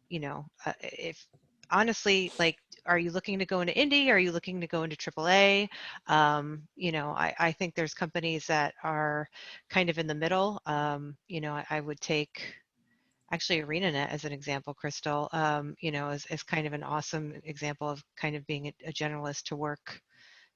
if honestly, like, are you looking to go into indie? Are you looking to go into AAA? I think there's companies that are kind of in the middle. I would take actually ArenaNet as an example, Crystal, as kind of an awesome example of kind of being a generalist to work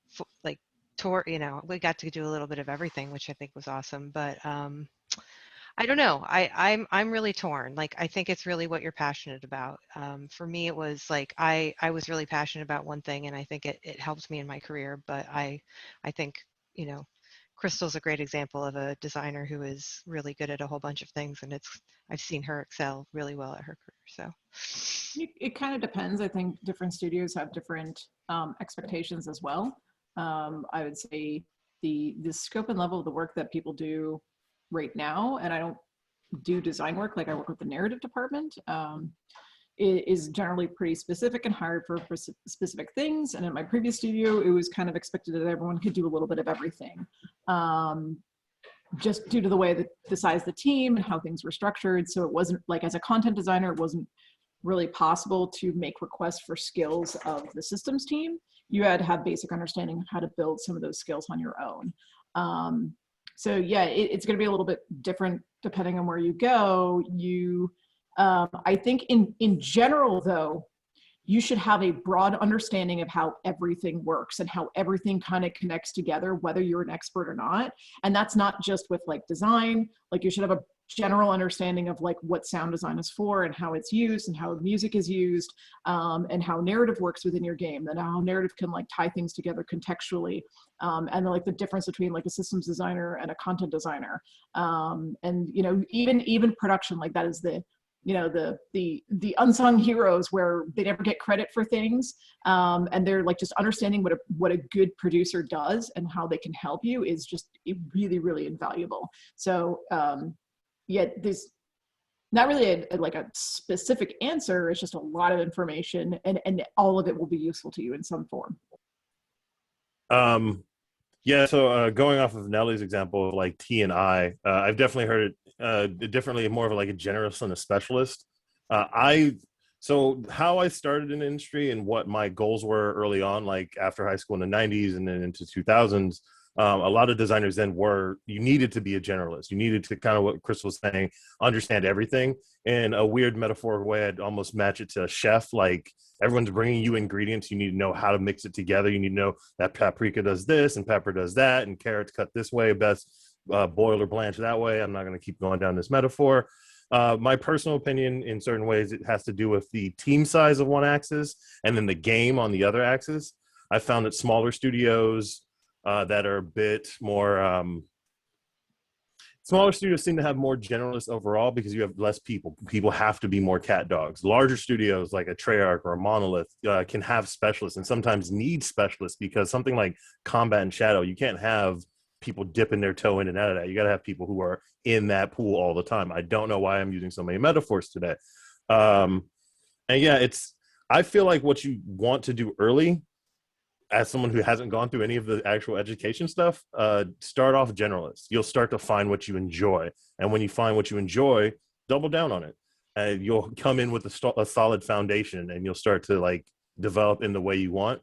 for, like, we got to do a little bit of everything, which I think was awesome. But I don't know. I'm really torn. Like I think it's really what you're passionate about. For me, it was like I was really passionate about one thing, and I think it helped me in my career. But I think you know, Crystal's a great example of a designer who is really good at a whole bunch of things, and I've seen her excel really well at her career. So It kind of depends. I think different studios have different expectations as well. I would say the scope and level of the work that people do right now, and I don't do design work, like I work with the narrative department, is generally pretty specific and hired for specific things. And in my previous studio, it was kind of expected that everyone could do a little bit of everything. Just due to the way that the size of the team and how things were structured. So it wasn't like, as a content designer, it wasn't really possible to make requests for skills of the systems team. You had to have basic understanding of how to build some of those skills on your own. So yeah, it's going to be a little bit different depending on where you go. I think in general, though, you should have a broad understanding of how everything works and how everything kind of connects together, whether you're an expert or not. And that's not just with like design. Like you should have a general understanding of like what sound design is for and how it's used and how music is used, and how narrative works within your game, and how narrative can like tie things together contextually, and like the difference between like a systems designer and a content designer, and even production, like that is the unsung heroes where they never get credit for things, and they're like just understanding what a good producer does and how they can help you is just really, really invaluable. So yeah, there's not really a specific answer. It's just a lot of information, and all of it will be useful to you in some form. Yeah, so going off of Nellie's example of like T and I, I've definitely heard it differently, more of like a generalist and a specialist. So how I started in the industry and what my goals were early on, like after high school in the 90s and then into 2000s, a lot of designers then you needed to be a generalist. You needed to, kind of what Chris was saying, understand everything. In a weird metaphorical way, I'd almost match it to a chef. Like everyone's bringing you ingredients. You need to know how to mix it together. You need to know that paprika does this and pepper does that and carrots cut this way, best boil or blanch that way. I'm not going to keep going down this metaphor. My personal opinion, in certain ways, it has to do with the team size of one axis and then the game on the other axis. I found that smaller studios that are a bit more smaller studios seem to have more generalists overall because you have less people. People have to be more cat dogs. Larger studios like a Treyarch or a Monolith can have specialists and sometimes need specialists, because something like Combat and Shadow, you can't have people dipping their toe in and out of that. You got to have people who are in that pool all the time. I don't know why I'm using so many metaphors today. And yeah, I feel like what you want to do early, as someone who hasn't gone through any of the actual education stuff, start off generalist. You'll start to find what you enjoy. And when you find what you enjoy, double down on it. And you'll come in with a solid foundation, and you'll start to like develop in the way you want.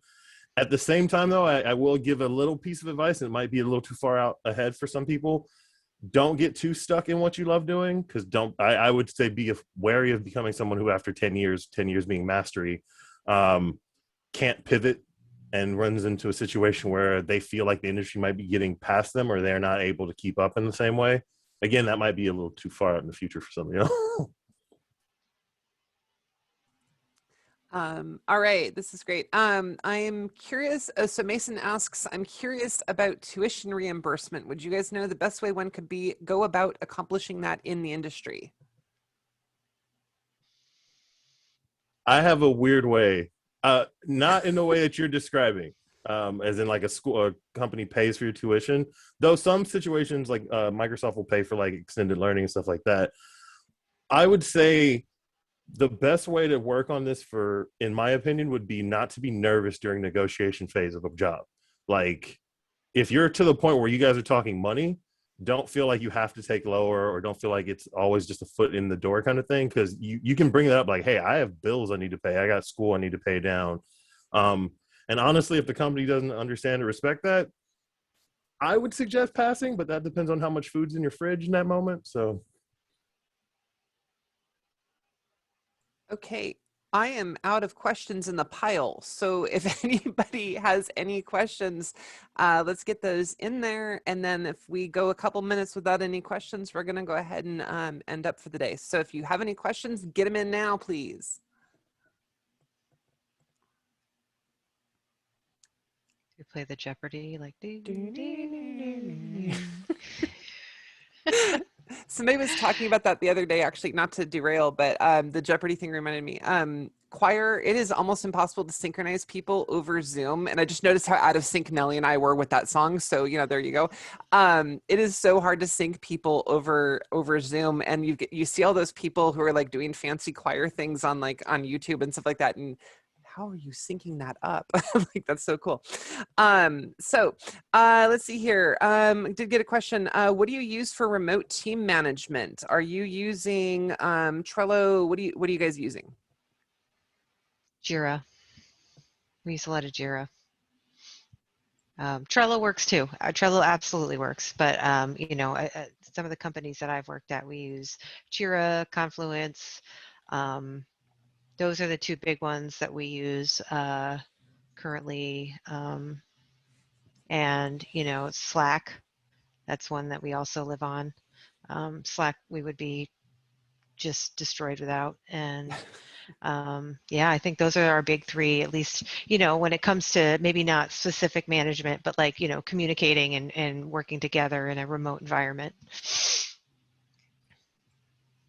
At the same time, though, I will give a little piece of advice, and it might be a little too far out ahead for some people. Don't get too stuck in what you love doing, because I would say be wary of becoming someone who after 10 years being mastery, can't pivot and runs into a situation where they feel like the industry might be getting past them or they're not able to keep up in the same way. Again, that might be a little too far out in the future for some of you. All right, this is great. I'm curious. So Mason asks, I'm curious about tuition reimbursement. Would you guys know the best way one could go about accomplishing that in the industry? I have a weird way, not in the way that you're describing, as in like a company pays for your tuition. Though some situations like Microsoft will pay for like extended learning and stuff like that. I would say the best way to work on this, in my opinion, would be not to be nervous during negotiation phase of a job. Like, if you're to the point where you guys are talking money, don't feel like you have to take lower, or don't feel like it's always just a foot in the door kind of thing. Cause you can bring that up like, hey, I have bills I need to pay. I got school I need to pay down. And honestly, if the company doesn't understand or respect that, I would suggest passing, but that depends on how much food's in your fridge in that moment. So Okay, I am out of questions in the pile. So if anybody has any questions, let's get those in there. And then if we go a couple minutes without any questions, we're going to go ahead and end up for the day. So if you have any questions, get them in now, please. You play the Jeopardy like. Doo, doo, doo, doo, doo. Somebody was talking about that the other day, actually, not to derail, but the Jeopardy thing reminded me. Choir, it is almost impossible to synchronize people over Zoom. And I just noticed how out of sync Nelly and I were with that song. So, there you go. It is so hard to sync people over Zoom. And you see all those people who are like doing fancy choir things on YouTube and stuff like that. And how are you syncing that up? Like, that's so cool. Let's see here. Did get a question. What do you use for remote team management? Are you using Trello? What are you guys using? Jira. We use a lot of Jira. Trello works too. Trello absolutely works, but some of the companies that I've worked at, we use Jira, Confluence. Those are the two big ones that we use currently. And Slack, that's one that we also live on. Slack, we would be just destroyed without. And yeah, I think those are our big three, at least, when it comes to maybe not specific management, but like, communicating and working together in a remote environment.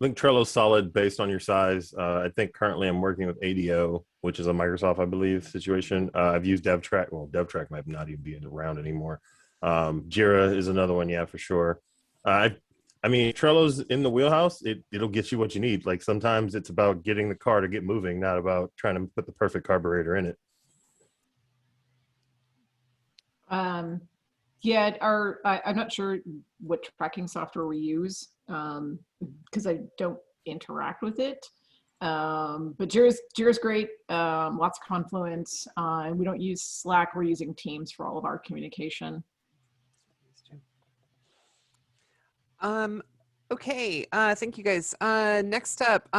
I think Trello's solid based on your size. I think currently I'm working with ADO, which is a Microsoft, I believe, situation. I've used DevTrack. Well, DevTrack might not even be around anymore. Jira is another one, yeah, for sure. I mean, Trello's in the wheelhouse. It'll get you what you need. Like, sometimes it's about getting the car to get moving, not about trying to put the perfect carburetor in it. Yeah, I'm not sure what tracking software we use because I don't interact with it. But Jira's great. Lots of Confluence. And we don't use Slack. We're using Teams for all of our communication. Okay, thank you guys. Next up,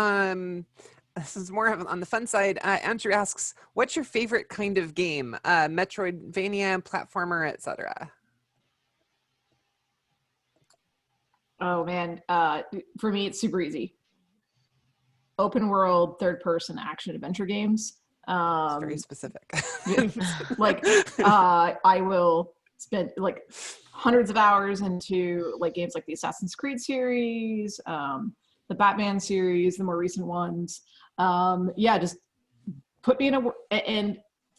this is more on the fun side. Andrew asks, what's your favorite kind of game? Metroidvania, platformer, etc. Oh man, for me, it's super easy. Open world, third person action adventure games. It's very specific. I will spend like hundreds of hours into like games like the Assassin's Creed series, the Batman series, the more recent ones. Yeah, just put me in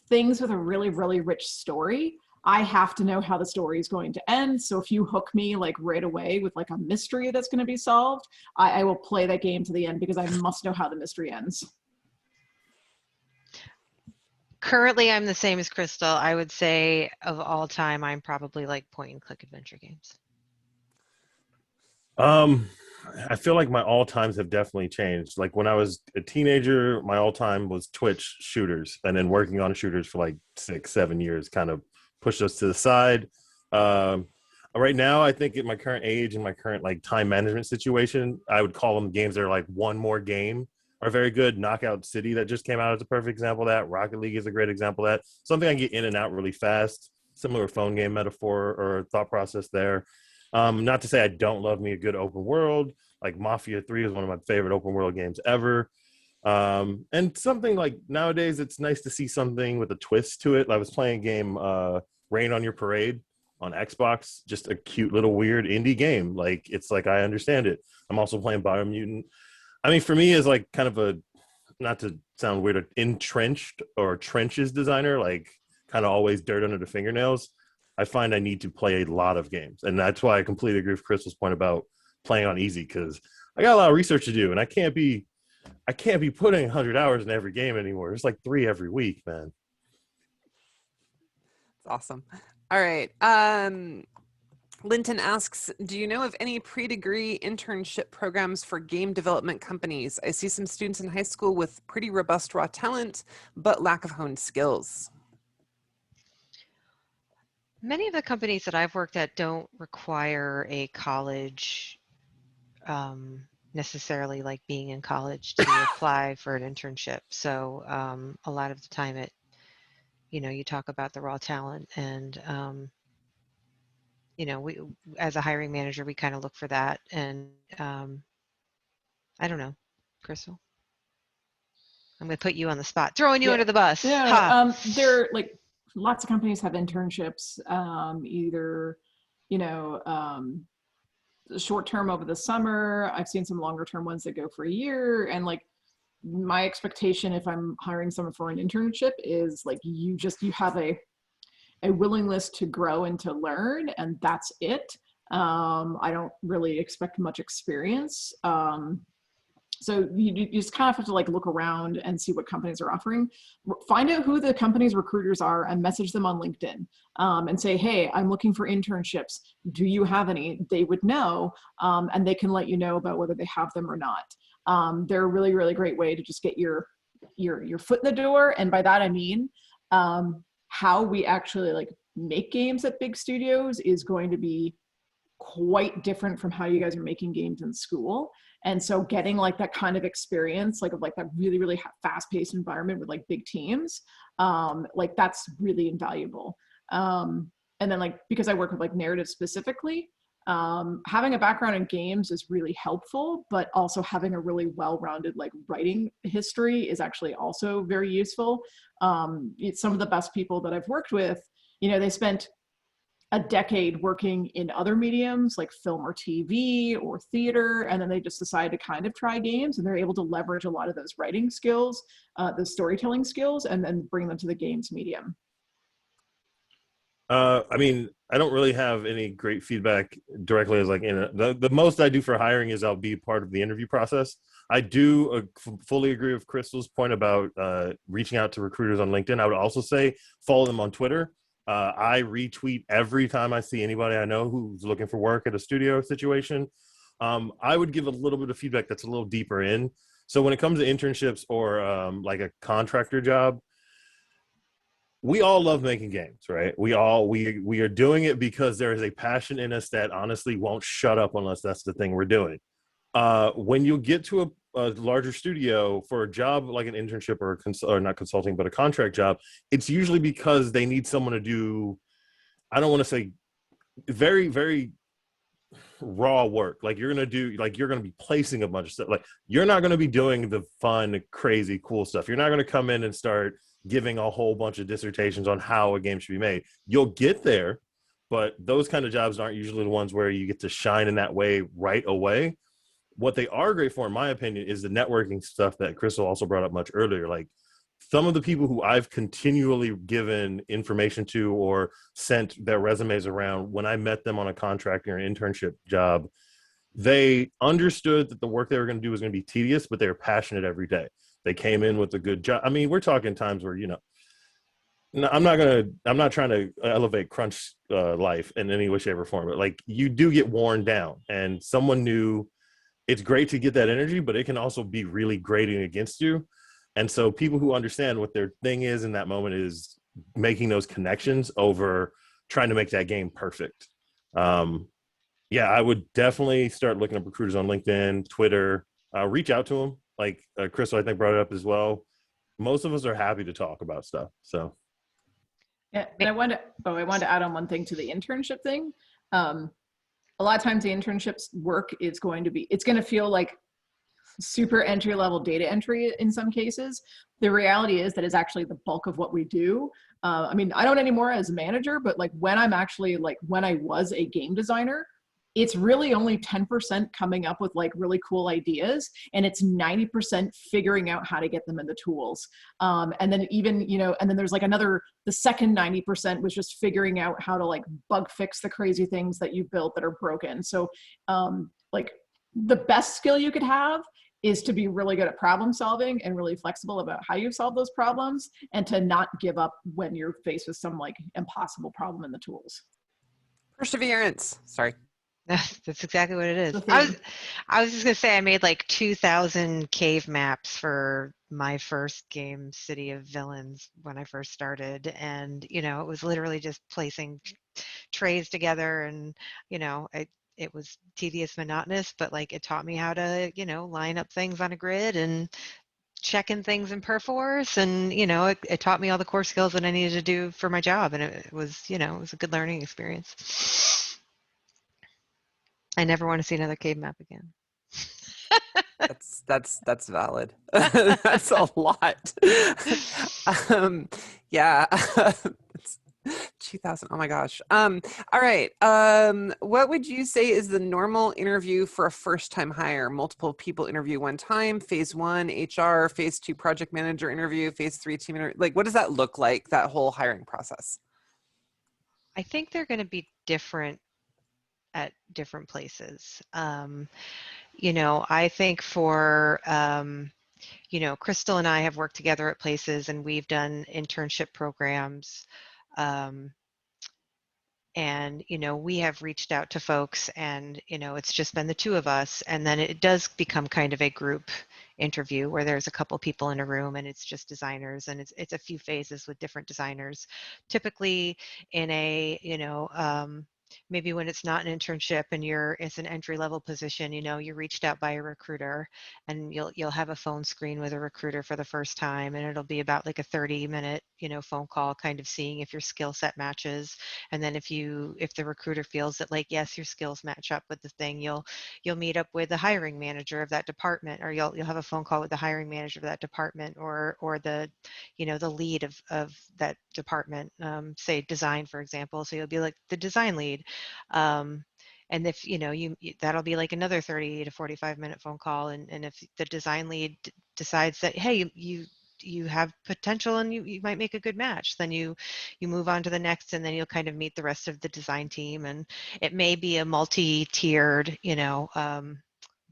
things with a really, really rich story. I have to know how the story is going to end. So if you hook me like right away with like a mystery that's going to be solved, I will play that game to the end because I must know how the mystery ends. Currently, I'm the same as Crystal. I would say of all time, I'm probably like point and click adventure games. I feel like my all times have definitely changed. Like, when I was a teenager, my all time was Twitch shooters, and then working on shooters for like 6-7 years kind of pushed us to the side. Right now, I think at my current age and my current like time management situation, I would call them games that are like one more game are very good. Knockout City that just came out is a perfect example of that. Rocket League is a great example of that. Something I can get in and out really fast. Similar phone game metaphor or thought process there. Not to say I don't love me a good open world. Like Mafia 3 is one of my favorite open world games ever. And something like nowadays, it's nice to see something with a twist to it. I was playing a game, Rain on Your Parade on Xbox, just a cute little weird indie game. Like, it's like, I understand it. I'm also playing Biomutant. I mean, for me, as like kind of a, not to sound weird, entrenched or trenches designer, like kind of always dirt under the fingernails, I find I need to play a lot of games. And that's why I completely agree with Crystal's point about playing on easy, because I got a lot of research to do, and I can't be putting 100 hours in every game anymore. It's like 3 every week, man. It's awesome. All right. Linton asks, do you know of any pre-degree internship programs for game development companies? I see some students in high school with pretty robust raw talent, but lack of honed skills. Many of the companies that I've worked at don't require a college, necessarily like being in college to apply for an internship. So a lot of the time you talk about the raw talent, and we, as a hiring manager, we kind of look for that. And I don't know, Crystal, I'm going to put you on the spot, throwing you under the bus. Yeah, they're like, lots of companies have internships, either, short term over the summer. I've seen some longer term ones that go for a year. And like, my expectation if I'm hiring someone for an internship is like, you have a willingness to grow and to learn, and that's it. I don't really expect much experience. So you just kind of have to like look around and see what companies are offering. Find out who the company's recruiters are and message them on LinkedIn, and say, hey, I'm looking for internships. Do you have any? They would know, and they can let you know about whether they have them or not. They're a really, really great way to just get your foot in the door. And by that, I mean, how we actually like make games at big studios is going to be quite different from how you guys are making games in school. And so getting like that kind of experience, like that really, really fast-paced environment with like big teams, like that's really invaluable. And then like, because I work with like narrative specifically, having a background in games is really helpful, but also having a really well-rounded like writing history is actually also very useful. It's some of the best people that I've worked with, they spent a decade working in other mediums like film or TV or theater, and then they just decided to kind of try games, and they're able to leverage a lot of those writing skills, those storytelling skills, and then bring them to the games medium. I mean, I don't really have any great feedback directly as like the most I do for hiring is I'll be part of the interview process. I do fully agree with Crystal's point about reaching out to recruiters on LinkedIn. I would also say follow them on Twitter. I retweet every time I see anybody I know who's looking for work at a studio situation. I would give a little bit of feedback that's a little deeper in. So when it comes to internships or like a contractor job, we all love making games, right? We are doing it because there is a passion in us that honestly won't shut up unless that's the thing we're doing. When you get to a larger studio for a job like an internship or not consulting, but a contract job, it's usually because they need someone to do, I don't want to say very, very raw work. Like you're going to be placing a bunch of stuff. Like you're not going to be doing the fun, crazy, cool stuff. You're not going to come in and start giving a whole bunch of dissertations on how a game should be made. You'll get there, but those kind of jobs aren't usually the ones where you get to shine in that way right away. What they are great for, in my opinion, is the networking stuff that Crystal also brought up much earlier. Like some of the people who I've continually given information to or sent their resumes around, when I met them on a contract or an internship job, they understood that the work they were going to do was going to be tedious, but they were passionate every day. They came in with a good job. I mean, we're talking times where, I'm not trying to elevate crunch life in any way, shape, or form, but like you do get worn down, and someone new, it's great to get that energy, but it can also be really grating against you. And so people who understand what their thing is in that moment is making those connections over trying to make that game perfect. Yeah, I would definitely start looking up recruiters on LinkedIn, Twitter, reach out to them. Like Crystal, I think, brought it up as well. Most of us are happy to talk about stuff. So, yeah, and I wanted to add on one thing to the internship thing. A lot of times the internships work is going to feel like super entry level data entry in some cases. The reality is that is actually the bulk of what we do. I mean, I don't anymore as a manager, but like when I'm actually like when I was a game designer, it's really only 10% coming up with like really cool ideas, and it's 90% figuring out how to get them in the tools. And then even, you know, and then there's like another, the second 90% was just figuring out how to like bug fix the crazy things that you built that are broken. So like the best skill you could have is to be really good at problem solving and really flexible about how you solve those problems, and to not give up when you're faced with some like impossible problem in the tools. Perseverance. Sorry. That's exactly what it is. The I was just gonna say I made like 2,000 cave maps for my first game, City of Villains, when I first started, and you know, it was literally just placing trays together, and you know, it was tedious, monotonous, but like it taught me how to, you know, line up things on a grid and checking things in Perforce, and you know, it taught me all the core skills that I needed to do for my job, and it was, you know, it was a good learning experience. I never want to see another cave map again. That's valid. That's a lot. Yeah. It's 2000. Oh my gosh. All right. What would you say is the normal interview for a first-time hire? Multiple people interview one time, phase 1 HR, phase 2 project manager interview, phase 3 team interview. Like, what does that look like, that whole hiring process? I think they're going to be different at different places. You know, I think for, you know, Crystal and I have worked together at places, and we've done internship programs. And, you know, we have reached out to folks, and, you know, it's just been the two of us. And then it does become kind of a group interview where there's a couple people in a room, and it's just designers, and it's a few phases with different designers. Typically in a, you know, maybe when it's not an internship and it's an entry-level position, you know, you're reached out by a recruiter, and you'll have a phone screen with a recruiter for the first time, and it'll be about like a 30-minute, you know, phone call, kind of seeing if your skill set matches. And then if the recruiter feels that like, yes, your skills match up with the thing, you'll meet up with the hiring manager of that department, or you'll have a phone call with the hiring manager of that department, or the, you know, the lead of that department, say design, for example. So you'll be like the design lead. And if, you know, that'll be like another 30 to 45-minute phone call. And if the design lead decides that, hey, you have potential and you might make a good match, then you move on to the next, and then you'll kind of meet the rest of the design team. And it may be a multi-tiered, you know,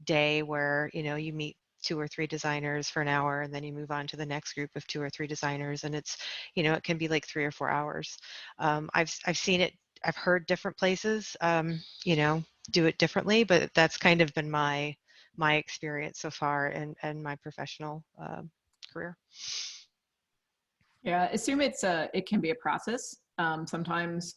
day where, you know, you meet 2 or 3 designers for an hour, and then you move on to the next group of 2 or 3 designers, and it's, you know, it can be like 3 or 4 hours. I've seen it, I've heard different places, you know, do it differently, but that's kind of been my experience so far in my professional career. Yeah, assume it can be a process. Sometimes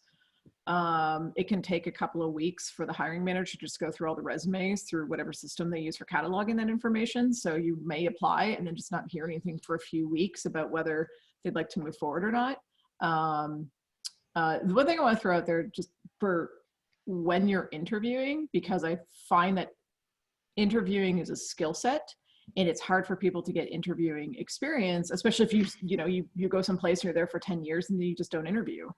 it can take a couple of weeks for the hiring manager to just go through all the resumes through whatever system they use for cataloging that information. So you may apply and then just not hear anything for a few weeks about whether they'd like to move forward or not. The one thing I want to throw out there, just for when you're interviewing, because I find that interviewing is a skill set, and it's hard for people to get interviewing experience, especially if you go someplace and you're there for 10 years and you just don't interview.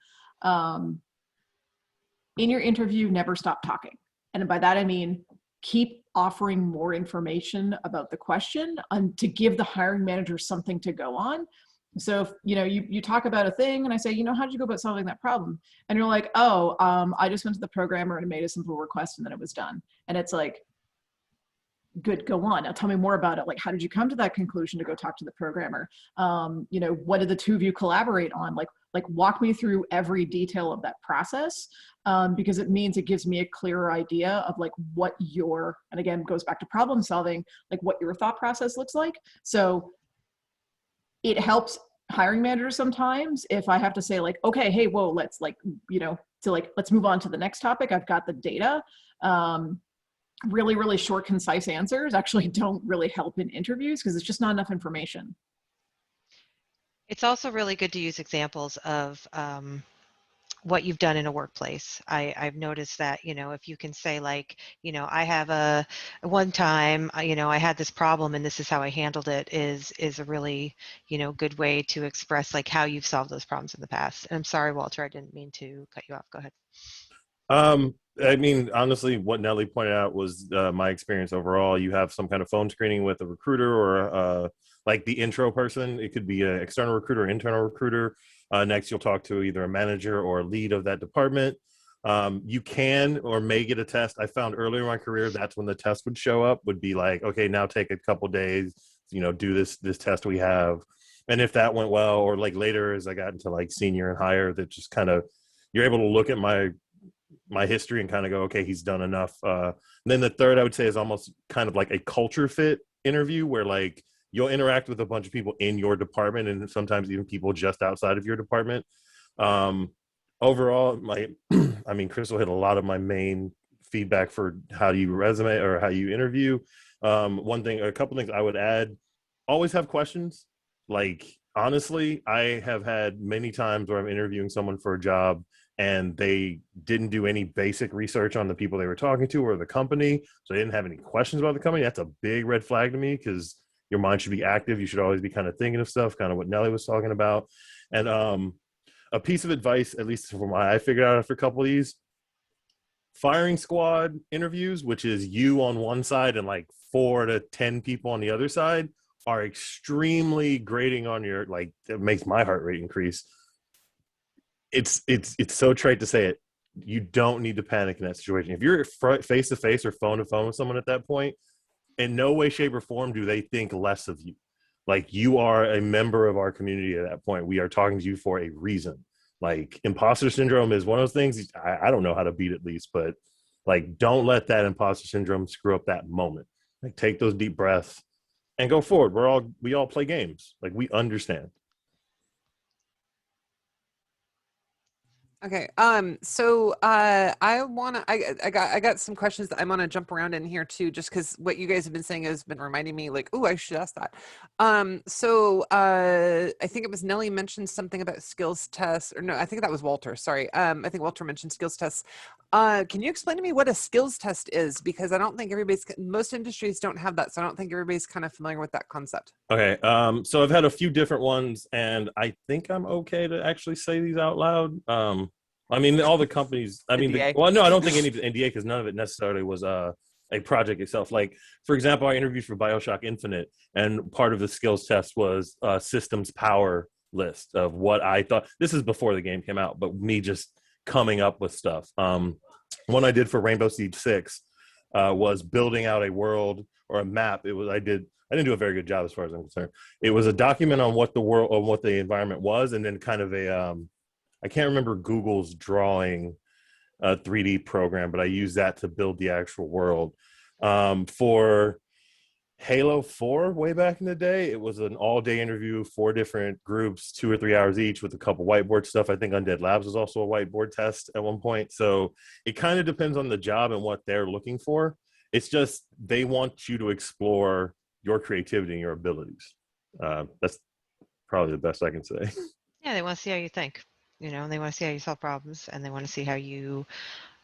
In your interview, never stop talking. And by that, I mean, keep offering more information about the question to give the hiring manager something to go on. So if, you know, you talk about a thing and I say, you know, how did you go about solving that problem? And you're like, oh, I just went to the programmer and made a simple request and then it was done. And it's like, good, go on. Now tell me more about it. Like, how did you come to that conclusion to go talk to the programmer? You know, what did the two of you collaborate on? Like walk me through every detail of that process, because it means it gives me a clearer idea of like what and again, goes back to problem solving, like what your thought process looks like. So it helps hiring managers sometimes if I have to say like, okay, hey, whoa, let's like, you know, let's move on to the next topic. I've got the data. Really, really short, concise answers actually don't really help in interviews because it's just not enough information. It's also really good to use examples of what you've done in a workplace. I've noticed that, you know, if you can say like, you know, I have a one time, you know, I had this problem and this is how I handled it is a really, you know, good way to express like how you've solved those problems in the past. And I'm sorry, Walter, I didn't mean to cut you off. Go ahead. I mean, honestly, what Nellie pointed out was my experience overall. You have some kind of phone screening with a recruiter or like the intro person. It could be an external recruiter, or internal recruiter. Next, you'll talk to either a manager or a lead of that department. You can or may get a test. I found earlier in my career that's when the test would show up. Would be like, okay, now take a couple days, you know, do this test we have, and if that went well, or like later as I got into like senior and higher, that just kind of you're able to look at my history and kind of go, okay, he's done enough. Then the third I would say is almost kind of like a culture fit interview where like you'll interact with a bunch of people in your department and sometimes even people just outside of your department. Overall, I mean, Crystal hit a lot of my main feedback for how you resume or how you interview. A couple things I would add, always have questions. Like, honestly, I have had many times where I'm interviewing someone for a job and they didn't do any basic research on the people they were talking to or the company. So they didn't have any questions about the company. That's a big red flag to me because your mind should be active. You should always be kind of thinking of stuff, kind of what Nellie was talking about. And a piece of advice, at least from what I figured out after a couple of these, firing squad interviews, which is you on one side and like 4 to 10 people on the other side, are extremely grating on your, like, it makes my heart rate increase. It's so trite to say it. You don't need to panic in that situation. If you're face to face or phone to phone with someone at that point, in no way, shape, or form do they think less of you. Like, you are a member of our community at that point. We are talking to you for a reason. Like, imposter syndrome is one of those things I don't know how to beat, at least, but like, don't let that imposter syndrome screw up that moment. Like, take those deep breaths and go forward. We all play games. Like, we understand. Okay. So I got some questions that I want to jump around in here too, just because what you guys have been saying has been reminding me like, oh, I should ask that. I think it was Nellie mentioned something about skills tests, or no, I think that was Walter. Sorry. I think Walter mentioned skills tests. Can you explain to me what a skills test is? Because I don't think most industries don't have that. So I don't think everybody's kind of familiar with that concept. Okay. So I've had a few different ones and I think I'm okay to actually say these out loud. I mean, all the companies, I mean, NDA. no, I don't think any of the NDA, because none of it necessarily was a project itself. Like, for example, I interviewed for BioShock Infinite, and part of the skills test was a systems power list of what I thought. This is before the game came out, but me just coming up with stuff. One I did for Rainbow Siege 6 was building out a world or a map. I didn't do a very good job as far as I'm concerned. It was a document on what the world, or what the environment was, and then kind of I can't remember Google's drawing 3D program, but I used that to build the actual world. For Halo 4 way back in the day, it was an all-day interview, 4 different groups, 2 or 3 hours each with a couple whiteboard stuff. I think Undead Labs was also a whiteboard test at one point. So it kind of depends on the job and what they're looking for. It's just they want you to explore your creativity and your abilities. That's probably the best I can say. Yeah, they want to see how you think. You know, they want to see how you solve problems, and they want to see how you,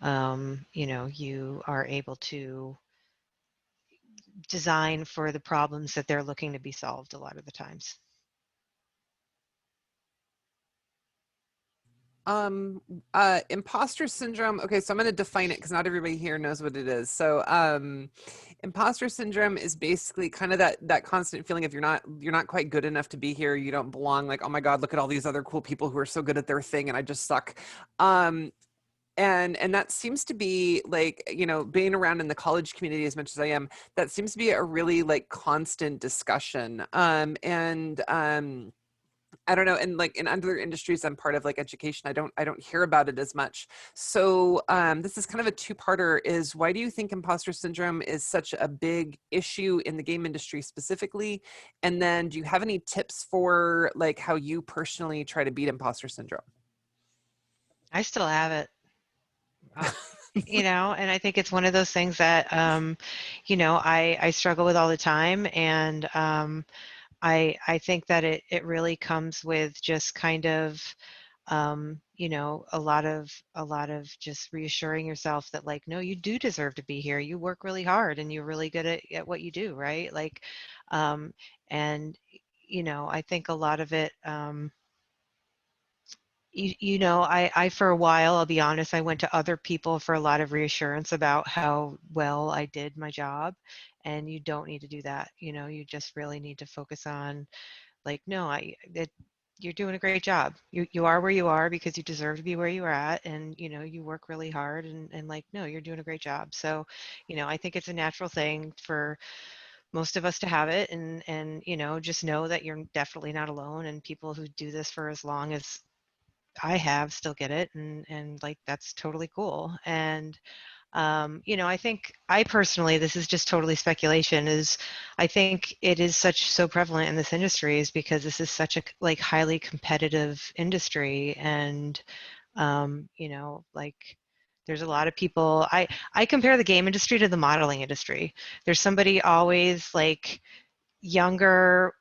you know, you are able to design for the problems that they're looking to be solved a lot of the times. Imposter syndrome. Okay, so I'm going to define it because not everybody here knows what it is. So imposter syndrome is basically kind of that constant feeling of you're not quite good enough to be here, you don't belong, like, oh my god, look at all these other cool people who are so good at their thing and I just suck. And that seems to be like, you know, being around in the college community as much as I am, that seems to be a really like constant discussion. I don't know, and like in other industries I'm part of, like education, I don't hear about it as much. So this is kind of a two-parter, is why do you think imposter syndrome is such a big issue in the game industry specifically? And then do you have any tips for like how you personally try to beat imposter syndrome? I still have it. You know, and I think it's one of those things that, you know, I struggle with all the time. And I think that it really comes with just kind of you know, a lot of just reassuring yourself that like, no, you do deserve to be here. You work really hard and you're really good at what you do, right? Like, and you know, I think a lot of it, you know, I for a while, I'll be honest, I went to other people for a lot of reassurance about how well I did my job, and you don't need to do that. You know, you just really need to focus on like, no, you're doing a great job. You are where you are because you deserve to be where you are at, and you know, you work really hard, and like, no, you're doing a great job. So, you know, I think it's a natural thing for most of us to have it, and you know, just know that you're definitely not alone, and people who do this for as long as I have still get it, and like that's totally cool. And you know, I think I personally, this is just totally speculation, is I think it is so prevalent in this industry is because this is such a like highly competitive industry, and you know, like there's a lot of people. I compare the game industry to the modeling industry. There's somebody always like younger,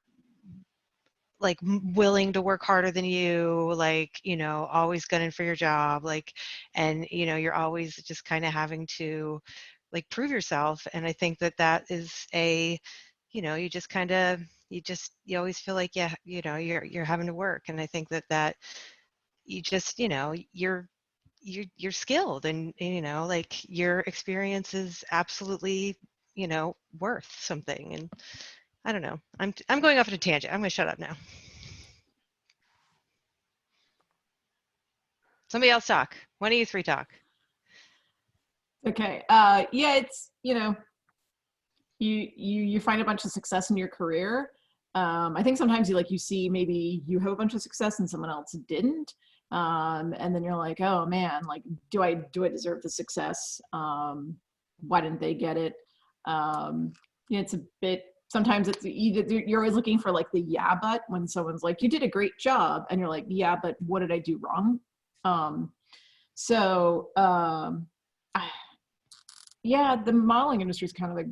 like willing to work harder than you, like, you know, always gunning for your job, like, and you know, you're always just kind of having to like prove yourself. And I think that that is a, you know, you just kind of, you always feel like, yeah, you know, you're having to work. And I think that you just, you know, you're skilled, and you know, like your experience is absolutely, you know, worth something. And I don't know, I'm going off on a tangent. I'm gonna shut up now. Somebody else talk. One of you three talk. Okay. Yeah, it's, you know, you find a bunch of success in your career. I think sometimes you see maybe you have a bunch of success and someone else didn't. And then you're like, oh man, like, do I deserve the success? Why didn't they get it? You know, it's a bit, sometimes it's you're always looking for like the yeah, but when someone's like, you did a great job. And you're like, yeah, but what did I do wrong? Yeah, the modeling industry is kind of a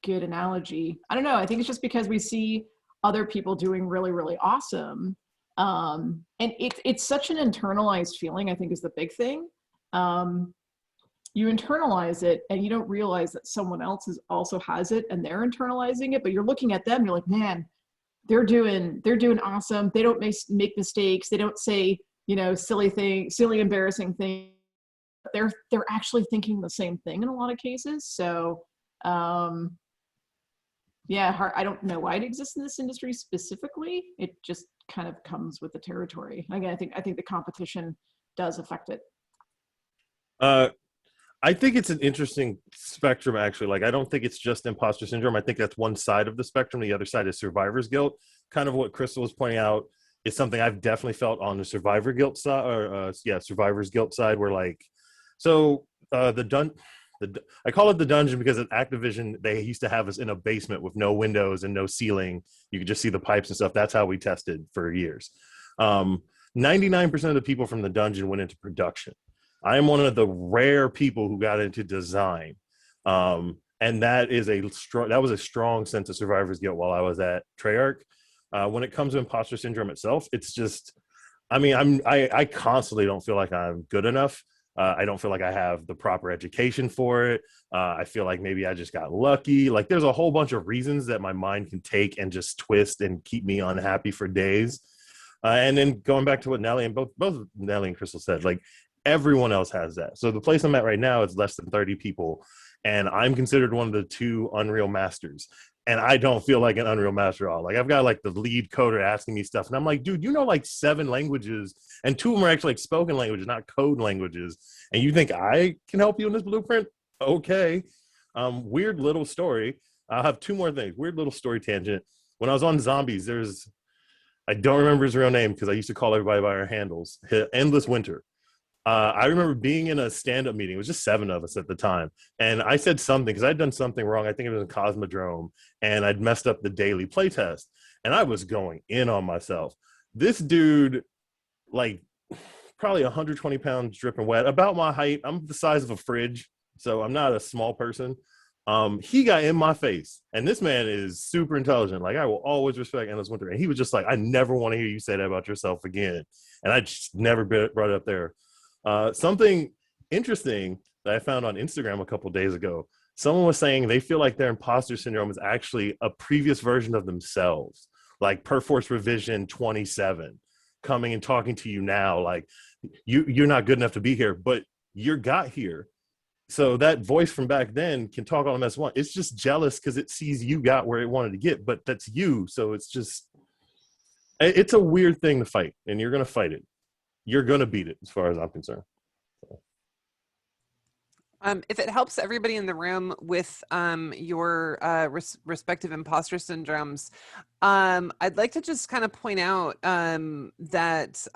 good analogy. I don't know. I think it's just because we see other people doing really, really awesome. And it's such an internalized feeling, I think, is the big thing. You internalize it and you don't realize that someone else also has it and they're internalizing it, but you're looking at them, you're like, man, they're doing awesome. They don't make mistakes. They don't say, you know, silly, embarrassing things. They're actually thinking the same thing in a lot of cases. So yeah, I don't know why it exists in this industry specifically. It just kind of comes with the territory. Again, I think the competition does affect it. I think it's an interesting spectrum, actually. Like, I don't think it's just imposter syndrome. I think that's one side of the spectrum. The other side is survivor's guilt. Kind of what Crystal was pointing out is something I've definitely felt on the survivor guilt side, or survivor's guilt side, where like, so I call it the dungeon because at Activision, they used to have us in a basement with no windows and no ceiling. You could just see the pipes and stuff. That's how we tested for years. 99% of the people from the dungeon went into production. I am one of the rare people who got into design. And that was a strong sense of survivor's guilt while I was at Treyarch. When it comes to imposter syndrome itself, it's just, I mean, I constantly don't feel like I'm good enough. I don't feel like I have the proper education for it. I feel like maybe I just got lucky. Like, there's a whole bunch of reasons that my mind can take and just twist and keep me unhappy for days. And then going back to what Nelly and both Nelly and Crystal said, like, everyone else has that. So the place I'm at right now is less than 30 people, and I'm considered one of the 2 Unreal Masters. And I don't feel like an Unreal Master at all. Like, I've got like the lead coder asking me stuff, and I'm like, dude, you know, like 7 languages, and 2 of them are actually like spoken languages, not code languages. And you think I can help you in this blueprint? Okay. Weird little story. I'll have 2 more things. Weird little story tangent. When I was on Zombies, I don't remember his real name because I used to call everybody by our handles. Endless Winter. I remember being in a stand-up meeting. It was just 7 of us at the time. And I said something because I'd done something wrong. I think it was in Cosmodrome. And I'd messed up the daily playtest. And I was going in on myself. This dude, like, probably 120 pounds dripping wet, about my height. I'm the size of a fridge. So I'm not a small person. He got in my face, and this man is super intelligent. Like, I will always respect Endless Winter. And he was just like, I never want to hear you say that about yourself again. And I just never brought it up there. Something interesting that I found on Instagram a couple of days ago, someone was saying they feel like their imposter syndrome is actually a previous version of themselves, like Perforce Revision 27, coming and talking to you now, like, you're not good enough to be here, but you got here. So that voice from back then can talk all the mess it wants. It's just jealous because it sees you got where it wanted to get, but that's you. So it's a weird thing to fight, and you're going to fight it. You're going to beat it, as far as I'm concerned. If it helps everybody in the room with your respective imposter syndromes, I'd like to just kind of point out that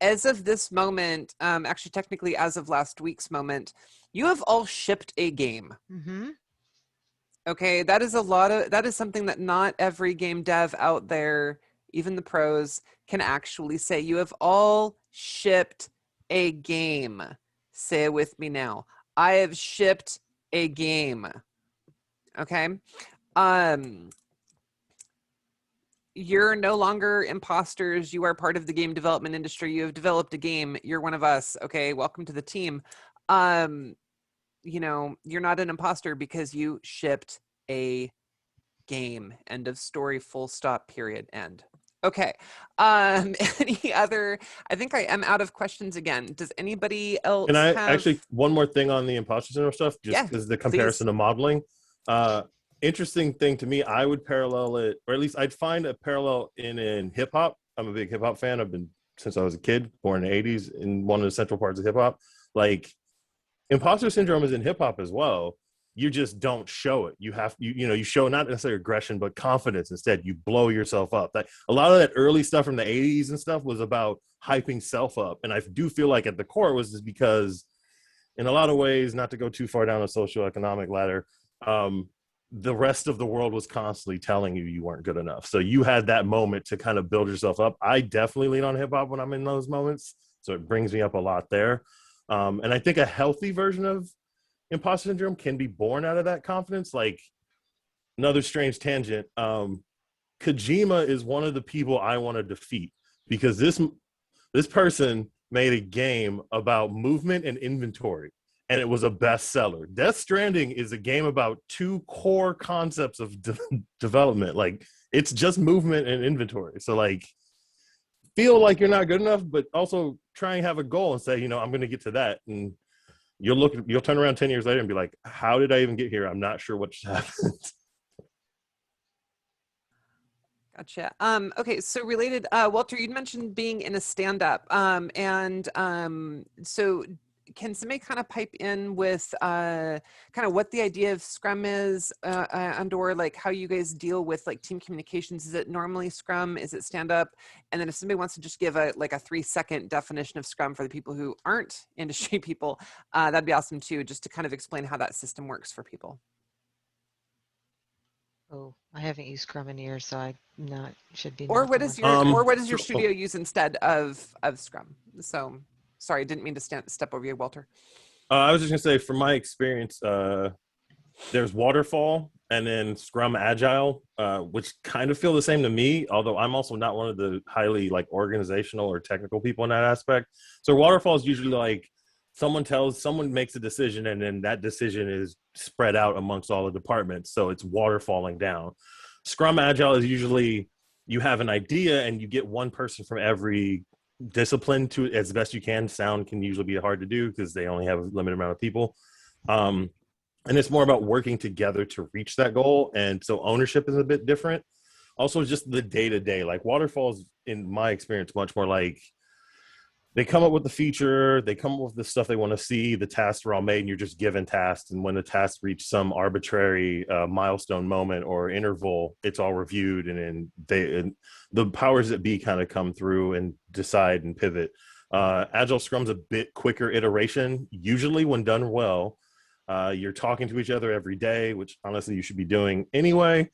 as of this moment, actually technically as of last week's moment, you have all shipped a game. Mm-hmm. Okay, that is something that not every game dev out there, even the pros, can actually say. You have all shipped a game. Say it with me now. I have shipped a game. Okay. You're no longer imposters. You are part of the game development industry. You have developed a game. You're one of us. Okay. Welcome to the team. You know, you're not an imposter because you shipped a game. End of story, full stop, period, end. Okay. Any other? I think I am out of questions again. Does anybody else And I have... actually, one more thing on the imposter syndrome stuff, just because the comparison to modeling. Interesting thing to me, I would parallel it, or at least I'd find a parallel in hip hop. I'm a big hip hop fan. I've been since I was a kid, born in the 80s, in one of the central parts of hip hop. Like, imposter syndrome is in hip hop as well. You just don't show it. You show not necessarily aggression, but confidence instead. You blow yourself up. That a lot of that early stuff from the 80s and stuff was about hyping self up. And I do feel like at the core it was just because in a lot of ways, not to go too far down the socioeconomic ladder, the rest of the world was constantly telling you weren't good enough. So you had that moment to kind of build yourself up. I definitely lean on hip hop when I'm in those moments. So it brings me up a lot there. And I think a healthy version of imposter syndrome can be born out of that confidence. Like, another strange tangent. Kojima is one of the people I want to defeat because this person made a game about movement and inventory, and it was a bestseller. Death Stranding is a game about two core concepts of development. Like, it's just movement and inventory. So, like, feel like you're not good enough, but also try and have a goal and say, I'm going to get to that. And you'll turn around 10 years later and be like, how did I even get here? I'm not sure what just happened. Gotcha. Okay, so related, Walter, you'd mentioned being in a stand-up, so can somebody kind of pipe in with kind of what the idea of Scrum is, and/or like how you guys deal with like team communications? Is it normally Scrum? Is it stand-up? And then if somebody wants to just give a 3-second definition of Scrum for the people who aren't industry people, that'd be awesome too, just to kind of explain how that system works for people. Oh, I haven't used Scrum in years, so I should be. Or what does your studio use instead of Scrum? So sorry, didn't mean to step over you, Walter. I was just gonna say, from my experience, there's Waterfall and then Scrum Agile, which kind of feel the same to me. Although I'm also not one of the highly organizational or technical people in that aspect. So Waterfall is usually like someone makes a decision, and then that decision is spread out amongst all the departments. So it's waterfalling down. Scrum Agile is usually you have an idea and you get one person from every discipline to as best you can. Sound can usually be hard to do because they only have a limited amount of people. And it's more about working together to reach that goal. And so ownership is a bit different. Also, just the day-to-day, like Waterfalls, in my experience, much more like they come up with the feature, they come up with the stuff they want to see, the tasks are all made, and you're just given tasks. And when the tasks reach some arbitrary milestone moment or interval, it's all reviewed, and then the powers that be kind of come through and decide and pivot. Agile Scrum's a bit quicker iteration, usually when done well. You're talking to each other every day, which honestly you should be doing anyway.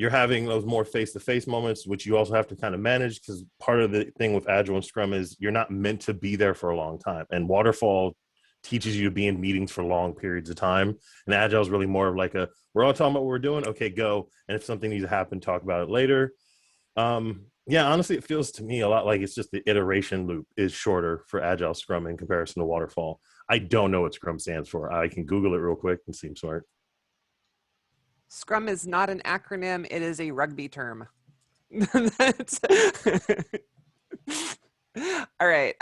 You're having those more face-to-face moments, which you also have to kind of manage, because part of the thing with Agile and Scrum is you're not meant to be there for a long time. And Waterfall, teaches you to be in meetings for long periods of time. And Agile is really more of like a, we're all talking about what we're doing. Okay, go. And if something needs to happen, talk about it later. Yeah, honestly, it feels to me a lot like it's just the iteration loop is shorter for Agile Scrum in comparison to Waterfall. I don't know what Scrum stands for. I can Google it real quick and seem smart. Scrum is not an acronym. It is a rugby term. All right.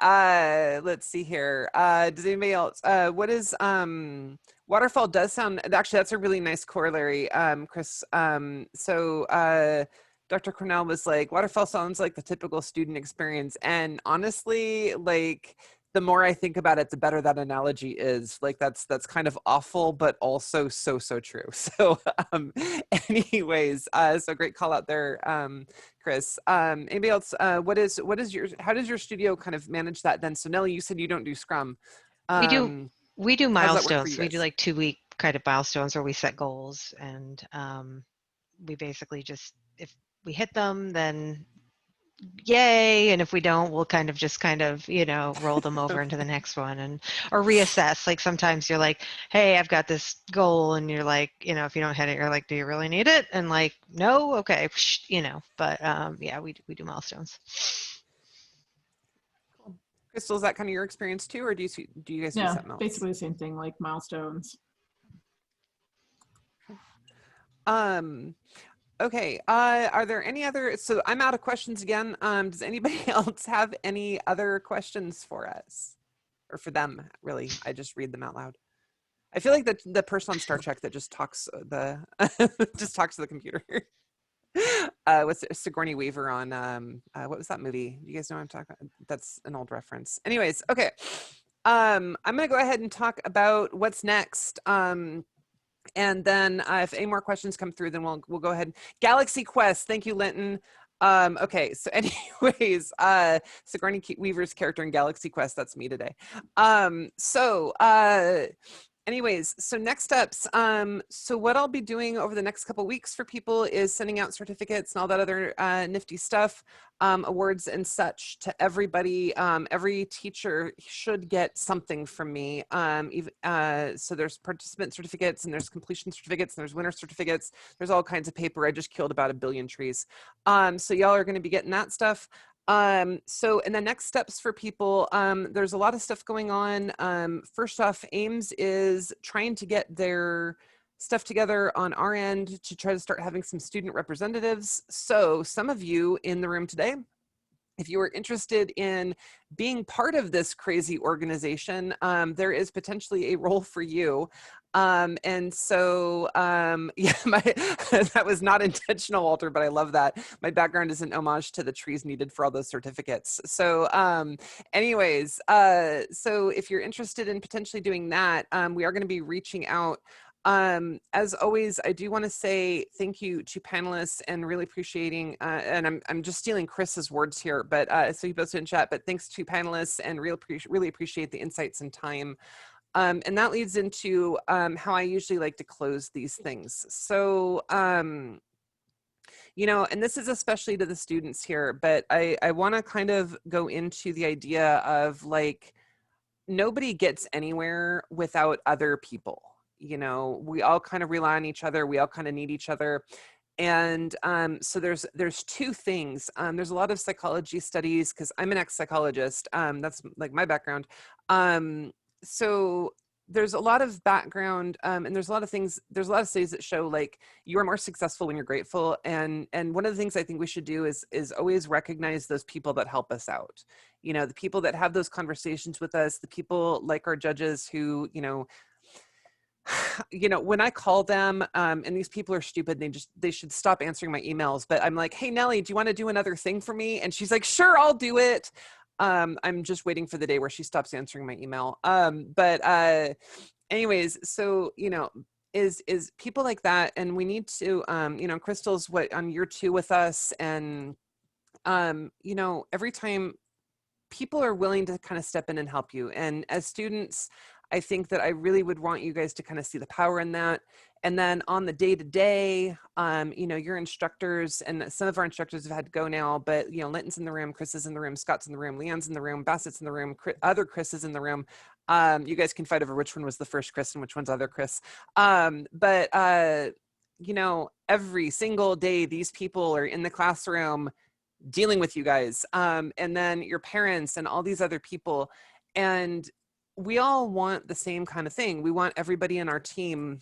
Let's see here. Does anybody else? What is Waterfall does sound, actually, that's a really nice corollary, Chris. Dr. Cornell was like, Waterfall sounds like the typical student experience. And honestly, like, the more I think about it, the better that analogy is. Like, that's kind of awful, but also so true. So anyways, so great call out there, Chris. Anybody else? How does your studio kind of manage that then? So Nelly, you said you don't do Scrum. We do how does that work for milestones. you We do guys? like 2-week kind of milestones where we set goals, and we basically just, if we hit them, then yay, and if we don't, we'll kind of roll them over into the next one, and or reassess. Like sometimes you're like, hey, I've got this goal, and you're like, if you don't hit it, you're like, do you really need it? And like, no, okay, but yeah, we do milestones. Cool. Crystal, is that kind of your experience too, or do you guys do something else? Basically the same thing, like milestones. Okay, are there any other, so I'm out of questions again. Does anybody else have any other questions for us? Or for them, really? I just read them out loud. I feel like the person on Star Trek that just talks just talks to the computer. What's Sigourney Weaver on, what was that movie? You guys know what I'm talking about? That's an old reference. Anyways, okay. I'm gonna go ahead and talk about what's next. And then if any more questions come through, then we'll go ahead. Galaxy Quest, thank you, Linton. Okay, so anyways, Sigourney Weaver's character in Galaxy Quest, that's me today. Anyways, so next ups, so what I'll be doing over the next couple weeks for people is sending out certificates and all that other nifty stuff, awards and such to everybody. Every teacher should get something from me. So there's participant certificates, and there's completion certificates, and there's winner certificates. There's all kinds of paper. I just killed about 1 billion trees. So y'all are going to be getting that stuff. So in the next steps for people, there's a lot of stuff going on. First off, Ames is trying to get their stuff together on our end to try to start having some student representatives. So some of you in the room today, if you are interested in being part of this crazy organization, there is potentially a role for you. And so, yeah, that was not intentional, Walter, but I love that. My background is an homage to the trees needed for all those certificates. So anyways, so if you're interested in potentially doing that, we are going to be reaching out. As always, I do want to say thank you to panelists and really appreciating, and I'm just stealing Chris's words here, but so he posted in chat, but thanks to panelists and really appreciate the insights and time. And that leads into how I usually like to close these things. So, and this is especially to the students here, but I want to kind of go into the idea of like, nobody gets anywhere without other people. We all kind of rely on each other. We all kind of need each other. And so there's two things. There's a lot of psychology studies because I'm an ex-psychologist. That's like my background. So there's a lot of background and there's a lot of studies that show like you are more successful when you're grateful. And one of the things I think we should do is always recognize those people that help us out. The people that have those conversations with us, the people like our judges who, when I call them and these people are stupid, they should stop answering my emails. But I'm like, hey, Nellie, do you want to do another thing for me? And she's like, sure, I'll do it. I'm just waiting for the day where she stops answering my email. Anyways, so, is people like that. And we need to, Crystal's on year 2 with us. And, every time people are willing to kind of step in and help you. And as students, I think that I really would want you guys to kind of see the power in that. And then on the day-to-day, your instructors, and some of our instructors have had to go now, but, Linton's in the room, Chris is in the room, Scott's in the room, Leanne's in the room, Bassett's in the room, other Chris is in the room. You guys can fight over which one was the first Chris and which one's other Chris. But you know, every single day, these people are in the classroom dealing with you guys, and then your parents and all these other people. And we all want the same kind of thing. We want everybody in our team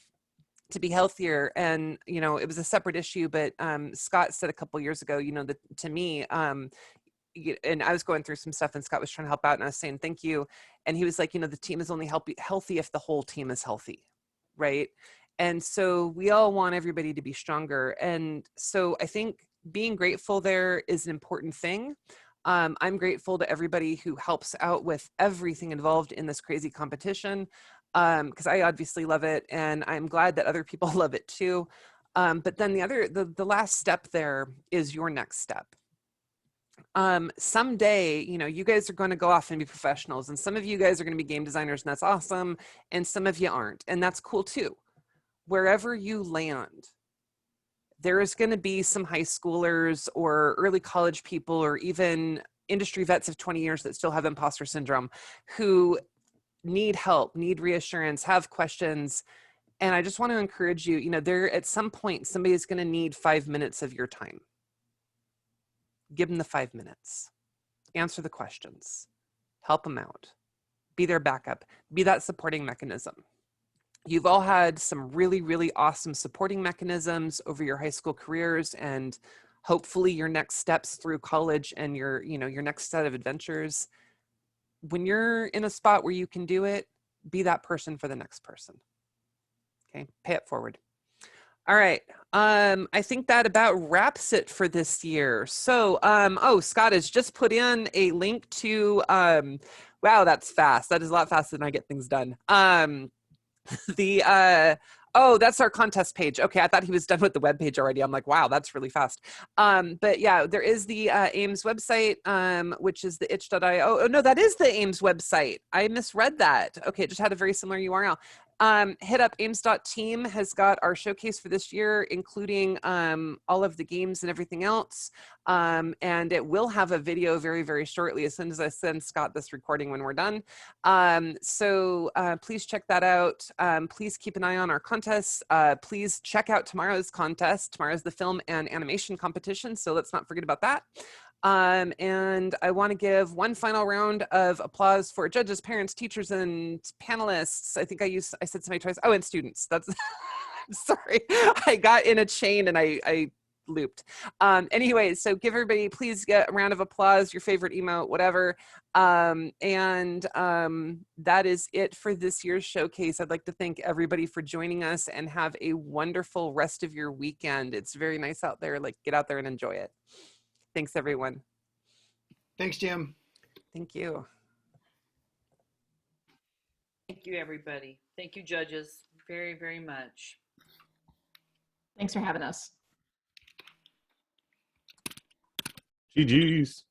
to be healthier. And, you know, it was a separate issue, but Scott said a couple years ago, you know, that to me, and I was going through some stuff and Scott was trying to help out and I was saying, thank you. And he was like, you know, the team is only healthy if the whole team is healthy. Right. And so we all want everybody to be stronger. And so I think being grateful there is an important thing. I'm grateful to everybody who helps out with everything involved in this crazy competition, because I obviously love it and I'm glad that other people love it too. But then the last step there is your next step. Someday, you know, you guys are going to go off and be professionals, and some of you guys are going to be game designers, and that's awesome. And some of you aren't, and that's cool too. Wherever you land, there is going to be some high schoolers or early college people or even industry vets of 20 years that still have imposter syndrome, who need help, need reassurance, have questions. And I just want to encourage you, you know, there at some point, somebody's going to need 5 minutes of your time. Give them the 5 minutes, answer the questions, help them out, be their backup, be that supporting mechanism. You've all had some really, really awesome supporting mechanisms over your high school careers and hopefully your next steps through college and your, you know, your next set of adventures. When you're in a spot where you can do it, be that person for the next person. Okay, pay it forward. All right. I think that about wraps it for this year. So, oh, Scott has just put in a link to, wow, that's fast. That is a lot faster than I get things done. Oh, that's our contest page. Okay, I thought he was done with the web page already. I'm like, wow, that's really fast. But yeah, there is the Ames website, which is the itch.io. Oh no, that is the Ames website. I misread that. Okay, it just had a very similar URL. Hit up ames.team has got our showcase for this year, including all of the games and everything else. And it will have a video very, very shortly as soon as I send Scott this recording when we're done. So please check that out. Please keep an eye on our contests. Please check out tomorrow's contest. Tomorrow's the film and animation competition, so let's not forget about that. And I want to give one final round of applause for judges, parents, teachers, and panelists. I think I said somebody twice. Oh, and students. That's, I'm sorry. I got in a chain and I looped. Anyway, so give everybody, please get a round of applause, your favorite emote, whatever. That is it for this year's showcase. I'd like to thank everybody for joining us and have a wonderful rest of your weekend. It's very nice out there. Like, get out there and enjoy it. Thanks, everyone. Thanks, Jim. Thank you. Thank you, everybody. Thank you, judges, very, very much. Thanks for having us. GG's.